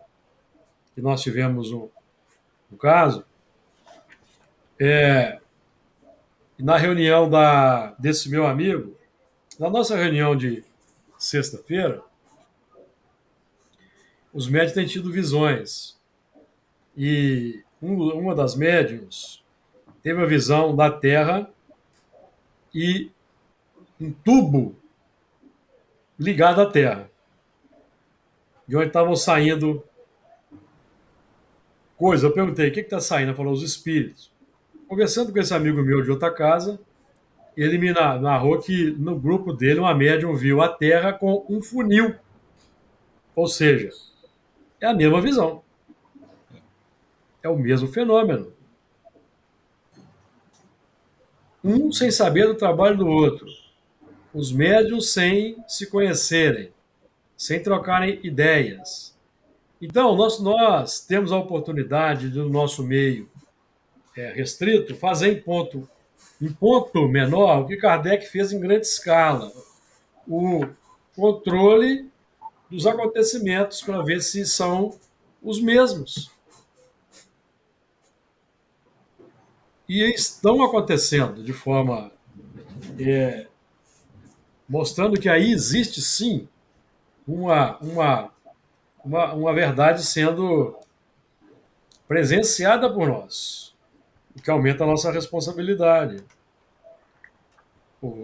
que nós tivemos um caso. Na reunião desse meu amigo, na nossa reunião de sexta-feira, os médios têm tido visões. E uma das médiuns teve a visão da Terra e um tubo ligado à Terra. de onde estavam saindo coisas. Eu perguntei, o que está saindo? Ele falou, os espíritos. Conversando com esse amigo meu de outra casa, ele me narrou que no grupo dele uma médium viu a Terra com um funil. Ou seja, é a mesma visão. É o mesmo fenômeno. Um sem saber do trabalho do outro. Os médiuns sem se conhecerem, sem trocarem ideias. Então, nós temos a oportunidade, do nosso meio restrito, fazer em ponto menor o que Kardec fez em grande escala. O controle dos acontecimentos para ver se são os mesmos. E estão acontecendo de forma mostrando que aí existe sim uma verdade sendo presenciada por nós, o que aumenta a nossa responsabilidade.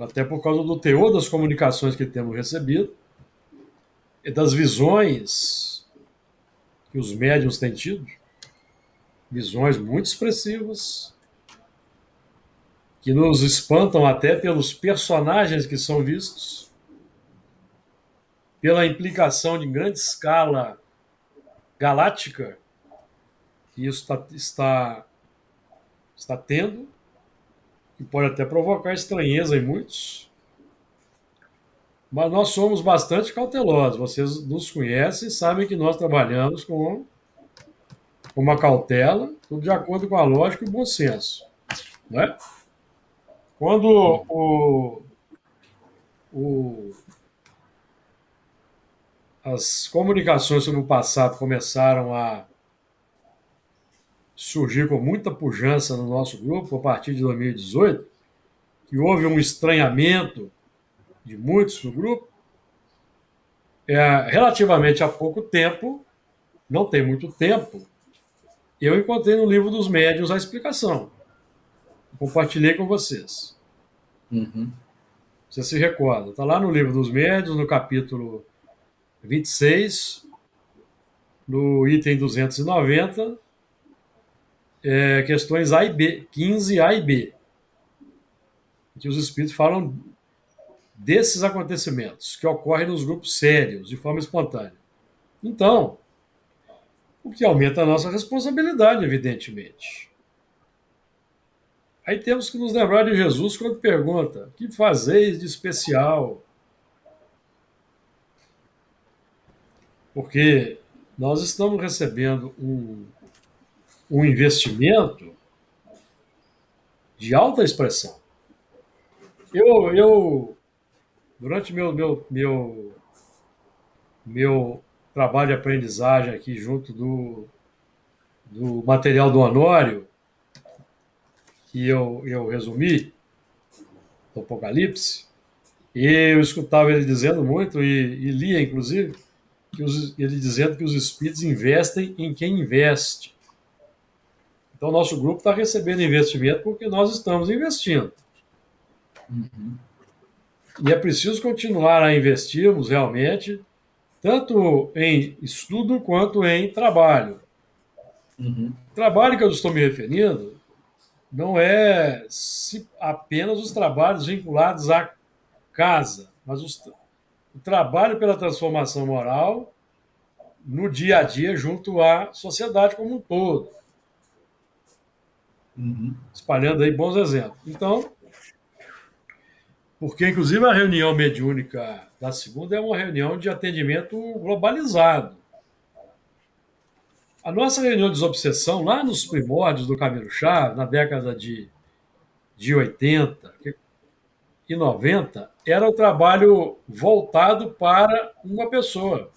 Até por causa do teor das comunicações que temos recebido e das visões que os médiuns têm tido, visões muito expressivas, que nos espantam até pelos personagens que são vistos, pela implicação de grande escala galáctica que isso está tendo, que pode até provocar estranheza em muitos. Mas nós somos bastante cautelosos. Vocês nos conhecem e sabem que nós trabalhamos com uma cautela, tudo de acordo com a lógica e o bom senso. Não é? Quando as comunicações sobre o passado começaram a surgir com muita pujança no nosso grupo, a partir de 2018, que houve um estranhamento de muitos no grupo, relativamente há pouco tempo, não tem muito tempo, eu encontrei no livro dos médiuns a explicação. Compartilhei com vocês. Uhum. Você se recorda. Está lá no livro dos médiuns, no capítulo 26, no item 290, questões A e B, 15A e B, que os espíritos falam desses acontecimentos que ocorrem nos grupos sérios, de forma espontânea. Então, o que aumenta a nossa responsabilidade, evidentemente. Aí temos que nos lembrar de Jesus quando pergunta: o que fazeis de especial? Porque nós estamos recebendo um investimento de alta expressão. Eu durante meu trabalho de aprendizagem aqui junto do material do Honório, que eu resumi, do Apocalipse, e eu escutava ele dizendo muito, e lia, inclusive, ele dizendo que os espíritos investem em quem investe. Então, o nosso grupo está recebendo investimento porque nós estamos investindo. Uhum. E é preciso continuar a investirmos realmente, tanto em estudo quanto em trabalho. Uhum. O trabalho que eu estou me referindo não é apenas os trabalhos vinculados à casa, mas o trabalho pela transformação moral no dia a dia junto à sociedade como um todo. Uhum. Espalhando aí bons exemplos. Então, porque inclusive a reunião mediúnica da segunda é uma reunião de atendimento globalizado. A nossa reunião de desobsessão, lá nos primórdios do Camilo Chá, na década de 80 e 90, era o trabalho voltado para uma pessoa.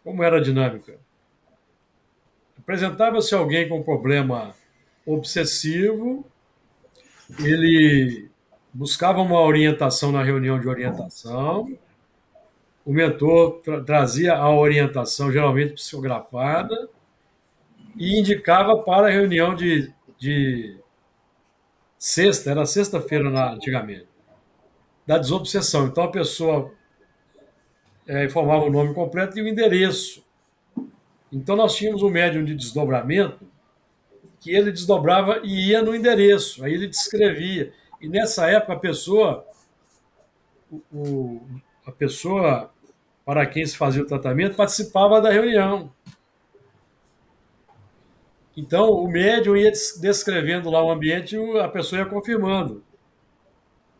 Como era a dinâmica? Apresentava-se alguém com problema obsessivo, ele buscava uma orientação na reunião de orientação, o mentor trazia a orientação, geralmente psicografada, e indicava para a reunião de sexta, era sexta-feira antigamente, da desobsessão. Então a pessoa informava o nome completo e o endereço. Então nós tínhamos um médium de desdobramento que ele desdobrava e ia no endereço, aí ele descrevia. E nessa época a pessoa para quem se fazia o tratamento participava da reunião. Então o médium ia descrevendo lá o ambiente e a pessoa ia confirmando.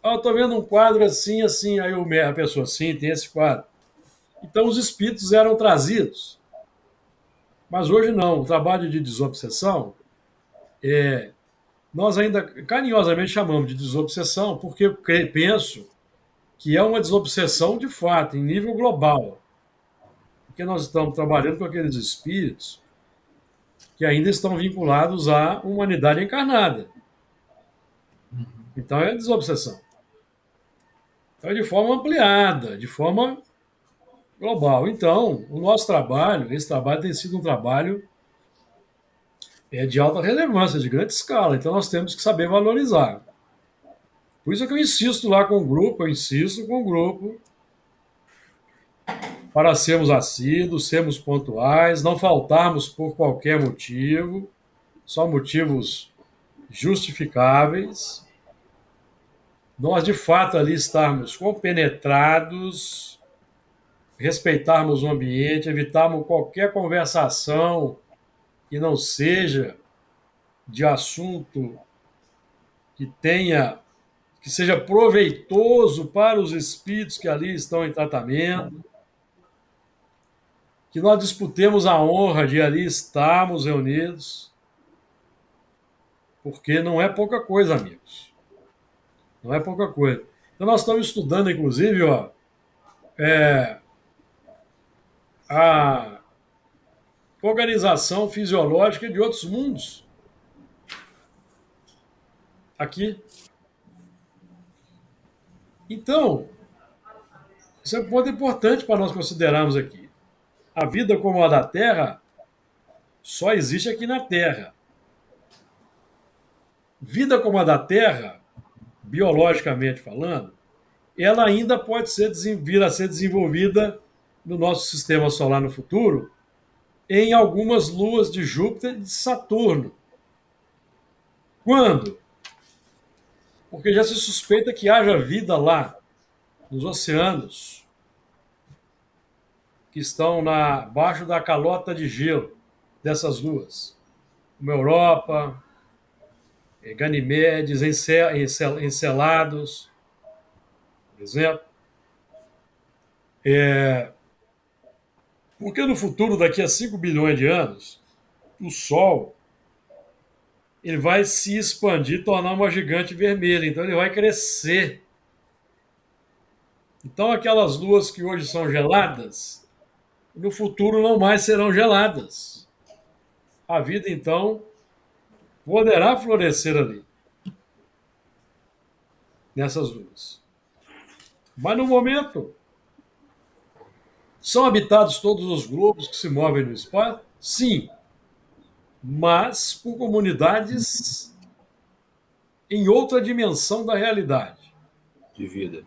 Eu estou vendo um quadro assim, assim, aí a pessoa, sim, tem esse quadro. Então os espíritos eram trazidos. Mas hoje não, o trabalho de desobsessão, nós ainda carinhosamente chamamos de desobsessão, porque eu penso que é uma desobsessão de fato, em nível global. Porque nós estamos trabalhando com aqueles espíritos que ainda estão vinculados à humanidade encarnada. Então é desobsessão. Então é de forma ampliada, de forma global. Então, o nosso trabalho, esse trabalho tem sido um trabalho de alta relevância, de grande escala. Então nós temos que saber valorizar. Por isso é que eu insisto lá com o grupo, para sermos assíduos, sermos pontuais, não faltarmos por qualquer motivo, só motivos justificáveis. Nós, de fato, ali estarmos compenetrados, respeitarmos o ambiente, evitarmos qualquer conversação que não seja de assunto que seja proveitoso para os espíritos que ali estão em tratamento, que nós disputemos a honra de ali estarmos reunidos, porque não é pouca coisa, amigos. Não é pouca coisa. Então nós estamos estudando, inclusive, a organização fisiológica de outros mundos. Aqui. Então, isso é um ponto importante para nós considerarmos aqui. A vida como a da Terra só existe aqui na Terra. Vida como a da Terra, biologicamente falando, ela ainda pode vir a ser desenvolvida no nosso sistema solar no futuro, em algumas luas de Júpiter e de Saturno. Quando? Porque já se suspeita que haja vida lá, nos oceanos, que estão abaixo da calota de gelo dessas luas. Como Europa, Ganimedes, Encelados, por exemplo. Porque no futuro, daqui a 5 bilhões de anos, o Sol ele vai se expandir, tornar uma gigante vermelha. Então ele vai crescer. Então aquelas luas que hoje são geladas, no futuro não mais serão geladas. A vida, então, poderá florescer ali, nessas luas. Mas no momento, são habitados todos os globos que se movem no espaço? Sim. Mas por comunidades em outra dimensão da realidade. De vida.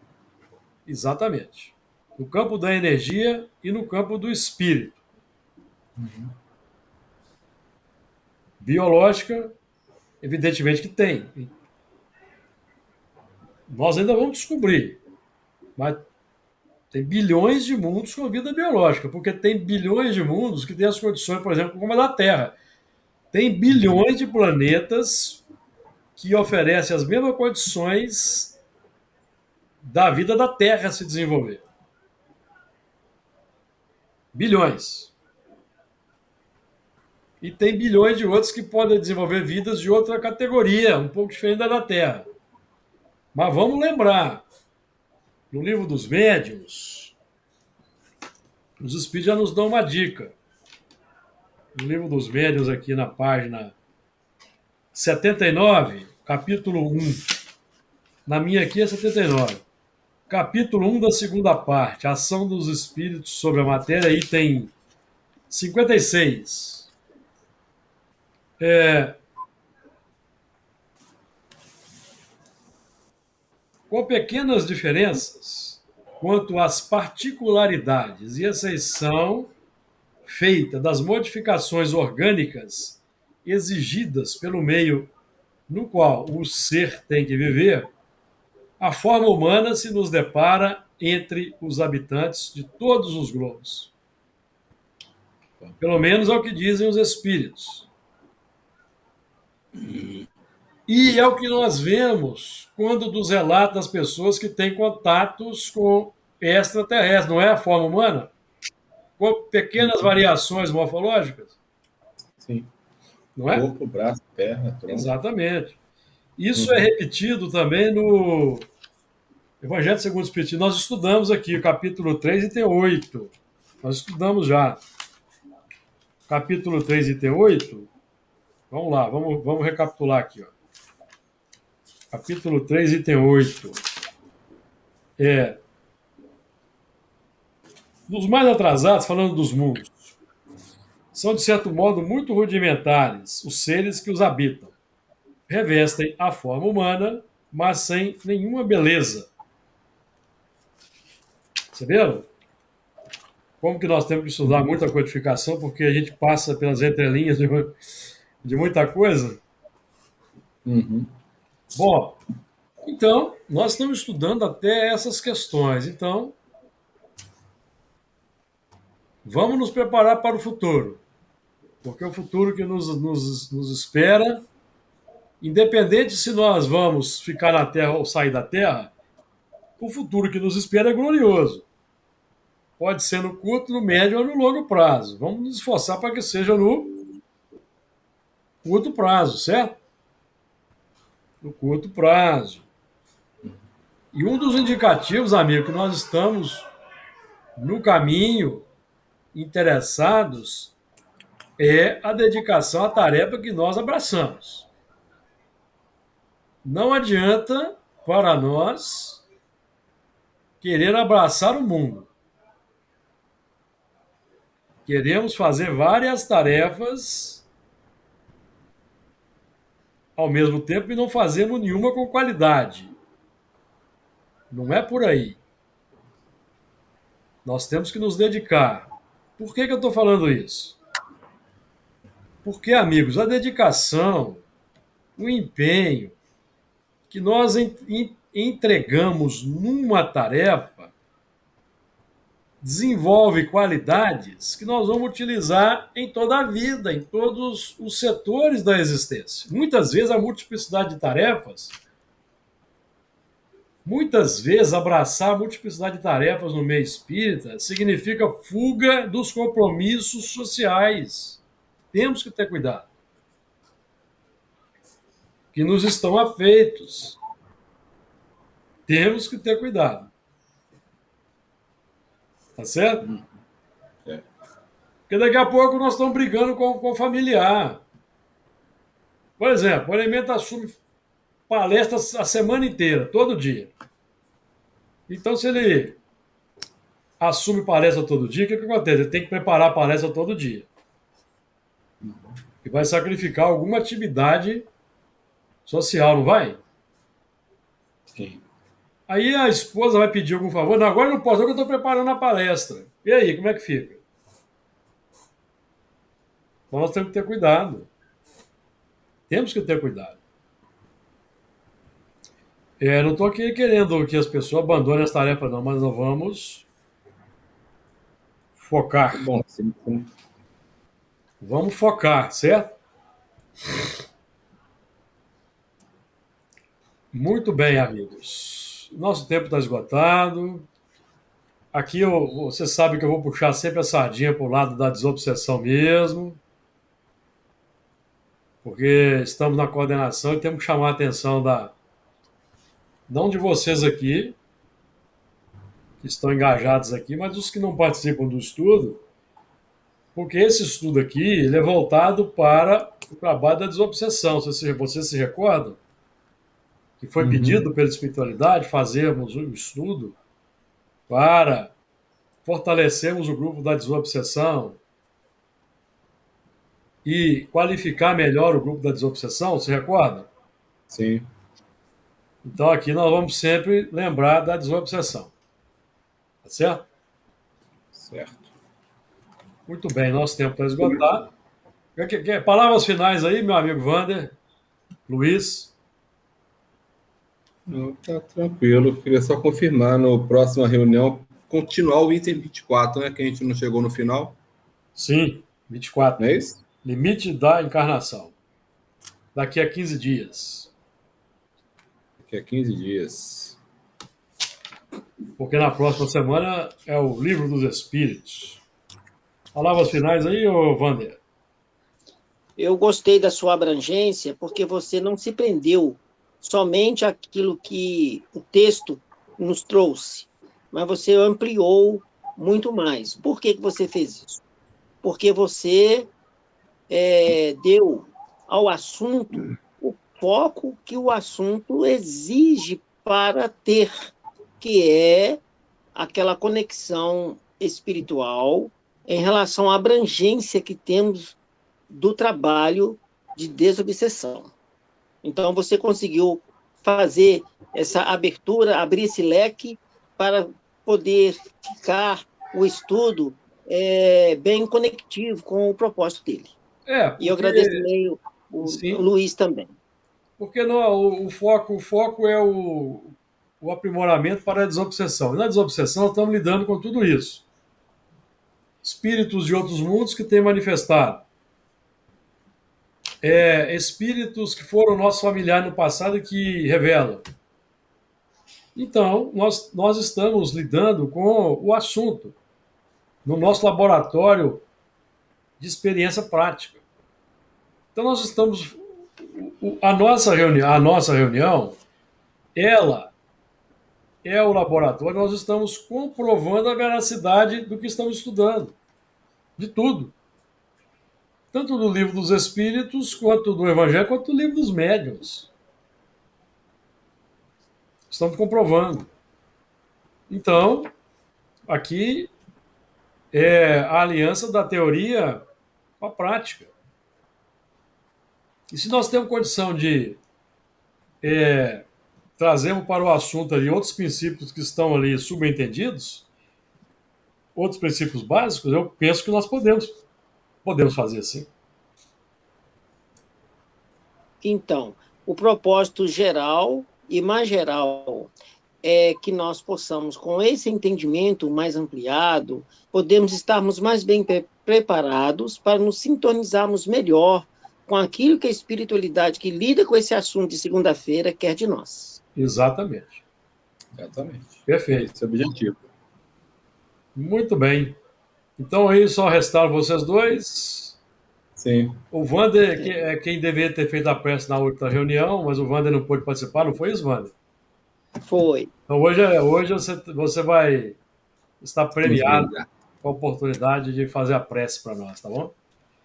Exatamente. No campo da energia e no campo do espírito. Biológica, evidentemente que tem. Nós ainda vamos descobrir. Mas tem bilhões de mundos com vida biológica, porque tem bilhões de mundos que têm as condições, por exemplo, como a da Terra. Tem bilhões de planetas que oferecem as mesmas condições da vida da Terra se desenvolver. Bilhões. E tem bilhões de outros que podem desenvolver vidas de outra categoria, um pouco diferente da Terra. Mas vamos lembrar, no livro dos médiuns, os espíritos já nos dão uma dica. No livro dos médiuns, aqui na página 79, capítulo 1. Na minha aqui é 79. Capítulo 1 da segunda parte, Ação dos Espíritos sobre a Matéria, item 56. Com pequenas diferenças, quanto às particularidades e exceção feita das modificações orgânicas exigidas pelo meio no qual o ser tem que viver, a forma humana se nos depara entre os habitantes de todos os globos. Pelo menos é o que dizem os espíritos. E é o que nós vemos quando nos relata das pessoas que têm contatos com extraterrestres, não é a forma humana? Com pequenas variações morfológicas, Sim. não é? Corpo, braço, perna, tronco. Exatamente. Isso é repetido também no Evangelho segundo o Espiritismo. Nós estudamos aqui o capítulo 3 e item 8. Nós estudamos já. Capítulo 3 e item 8. Vamos lá, vamos recapitular aqui. Ó. Capítulo 3 item 8. Dos mais atrasados, falando dos mundos, são, de certo modo, muito rudimentares os seres que os habitam. Revestem a forma humana, mas sem nenhuma beleza. Você viu? Como que nós temos que estudar muita codificação, porque a gente passa pelas entrelinhas de muita coisa? Uhum. Bom, então, nós estamos estudando até essas questões. Então, vamos nos preparar para o futuro. Porque o futuro que nos espera, independente se nós vamos ficar na Terra ou sair da Terra, o futuro que nos espera é glorioso. Pode ser no curto, no médio ou no longo prazo. Vamos nos esforçar para que seja no curto prazo, certo? No curto prazo. E um dos indicativos, amigo, que nós estamos no caminho, interessados, é a dedicação à tarefa que nós abraçamos. Não adianta para nós querer abraçar o mundo. Queremos fazer várias tarefas ao mesmo tempo e não fazemos nenhuma com qualidade. Não é por aí. Nós temos que nos dedicar. Por que eu estou falando isso? Porque, amigos, a dedicação, o empenho que nós entregamos numa tarefa desenvolve qualidades que nós vamos utilizar em toda a vida, em todos os setores da existência. Muitas vezes a multiplicidade de tarefas, abraçar a multiplicidade de tarefas no meio espírita significa fuga dos compromissos sociais. Temos que ter cuidado. Que nos estão afeitos. Temos que ter cuidado. Tá certo? É. Porque daqui a pouco nós estamos brigando com o familiar. Por exemplo, o elemento assume palestras a semana inteira, todo dia. Então, se ele assume palestra todo dia, o que acontece? Ele tem que preparar a palestra todo dia. E vai sacrificar alguma atividade social, não vai? Sim. Aí a esposa vai pedir algum favor. Não, agora eu não posso, porque eu estou preparando a palestra. E aí, como é que fica? Então nós temos que ter cuidado. Temos que ter cuidado. Não estou aqui querendo que as pessoas abandonem as tarefas, não, mas nós vamos focar. Bom, sim. Vamos focar, certo? Muito bem, amigos. Nosso tempo está esgotado. Aqui você sabe que eu vou puxar sempre a sardinha para o lado da desobsessão mesmo. Porque estamos na coordenação e temos que chamar a atenção não de vocês aqui, que estão engajados aqui, mas dos que não participam do estudo, porque esse estudo aqui ele é voltado para o trabalho da desobsessão. Vocês se recordam? Que foi pedido pela espiritualidade fazermos um estudo para fortalecermos o grupo da desobsessão e qualificar melhor o grupo da desobsessão, se recorda? Sim. Então aqui nós vamos sempre lembrar da desobsessão. Tá certo? Certo. Muito bem, nosso tempo está esgotado. Palavras finais aí, meu amigo Wander, Luiz. Não, tá tranquilo. Queria só confirmar no próxima reunião continuar o item 24, né? Que a gente não chegou no final. Sim, 24. Não é isso? Limite da encarnação. Daqui a 15 dias. Daqui a 15 dias. Porque na próxima semana é o Livro dos Espíritos. Palavras finais aí, ô Wander? Eu gostei da sua abrangência, porque você não se prendeu somente àquilo que o texto nos trouxe, mas você ampliou muito mais. Por que você fez isso? Porque você deu ao assunto o foco que o assunto exige para ter, que é aquela conexão espiritual em relação à abrangência que temos do trabalho de desobsessão. Então, você conseguiu fazer essa abertura, abrir esse leque para poder ficar o estudo bem conectivo com o propósito dele. E eu agradeço Porque também o sim, Luiz também. porque o foco é o aprimoramento para a desobsessão. E na desobsessão estamos lidando com tudo isso. Espíritos de outros mundos que têm manifestado. Espíritos que foram nossos familiares no passado e que revelam. Então, nós estamos lidando com o assunto no nosso laboratório de experiência prática. Então, nós estamos. A nossa reunião, ela é o laboratório, nós estamos comprovando a veracidade do que estamos estudando, de tudo. Tanto do livro dos Espíritos, quanto do Evangelho, quanto do livro dos Médiuns. Estamos comprovando. Então, aqui é a aliança da teoria com a prática. E se nós temos condição de trazermos para o assunto ali outros princípios que estão ali subentendidos, outros princípios básicos, eu penso que nós podemos fazer assim. Então, o propósito geral e mais geral é que nós possamos, com esse entendimento mais ampliado, podemos estarmos mais bem preparados para nos sintonizarmos melhor com aquilo que a espiritualidade que lida com esse assunto de segunda-feira quer de nós. Exatamente. Exatamente. Perfeito. Esse é o objetivo. Muito bem. Então aí só restaram vocês dois. Sim. O Wander é quem deveria ter feito a prece na outra reunião, mas o Wander não pôde participar, não foi isso, Wander? Foi. Então hoje você vai estar premiado com a oportunidade de fazer a prece para nós, tá bom?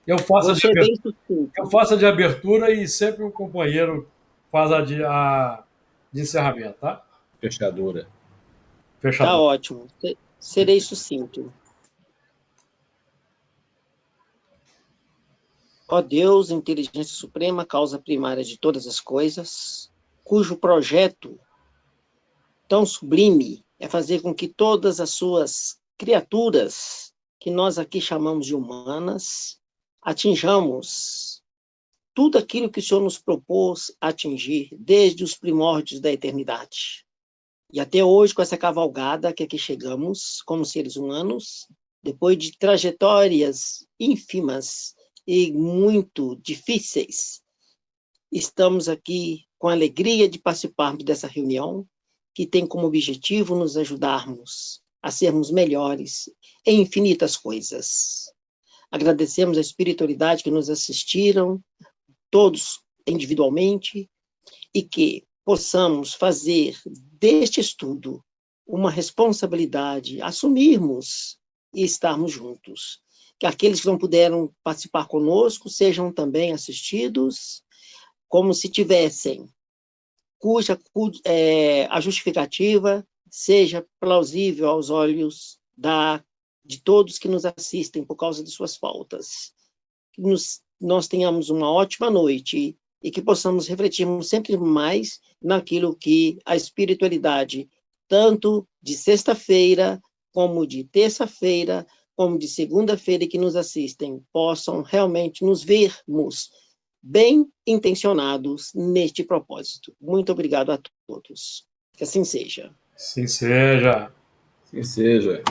Eu faço Você é bem sucinto. eu faço a de abertura e sempre o companheiro faz a de encerramento, tá? Fechadura. Tá Fechado. ótimo. Serei sucinto. Ó Deus, inteligência suprema, causa primária de todas as coisas, cujo projeto tão sublime é fazer com que todas as suas criaturas, que nós aqui chamamos de humanas, atinjamos tudo aquilo que o Senhor nos propôs atingir desde os primórdios da eternidade. E até hoje, com essa cavalgada que aqui chegamos, como seres humanos, depois de trajetórias ínfimas e muito difíceis, estamos aqui com a alegria de participarmos dessa reunião, que tem como objetivo nos ajudarmos a sermos melhores em infinitas coisas. Agradecemos a espiritualidade que nos assistiram, todos individualmente, e que possamos fazer deste estudo uma responsabilidade, assumirmos e estarmos juntos. Que aqueles que não puderam participar conosco sejam também assistidos, como se tivessem, a justificativa seja plausível aos olhos de todos que nos assistem por causa de suas faltas. Que nós tenhamos uma ótima noite e que possamos refletir sempre mais naquilo que a espiritualidade, tanto de sexta-feira como de terça-feira, como de segunda-feira, que nos assistem, possam realmente nos vermos bem intencionados neste propósito. Muito obrigado a todos. Que assim seja. Sim seja. Que seja.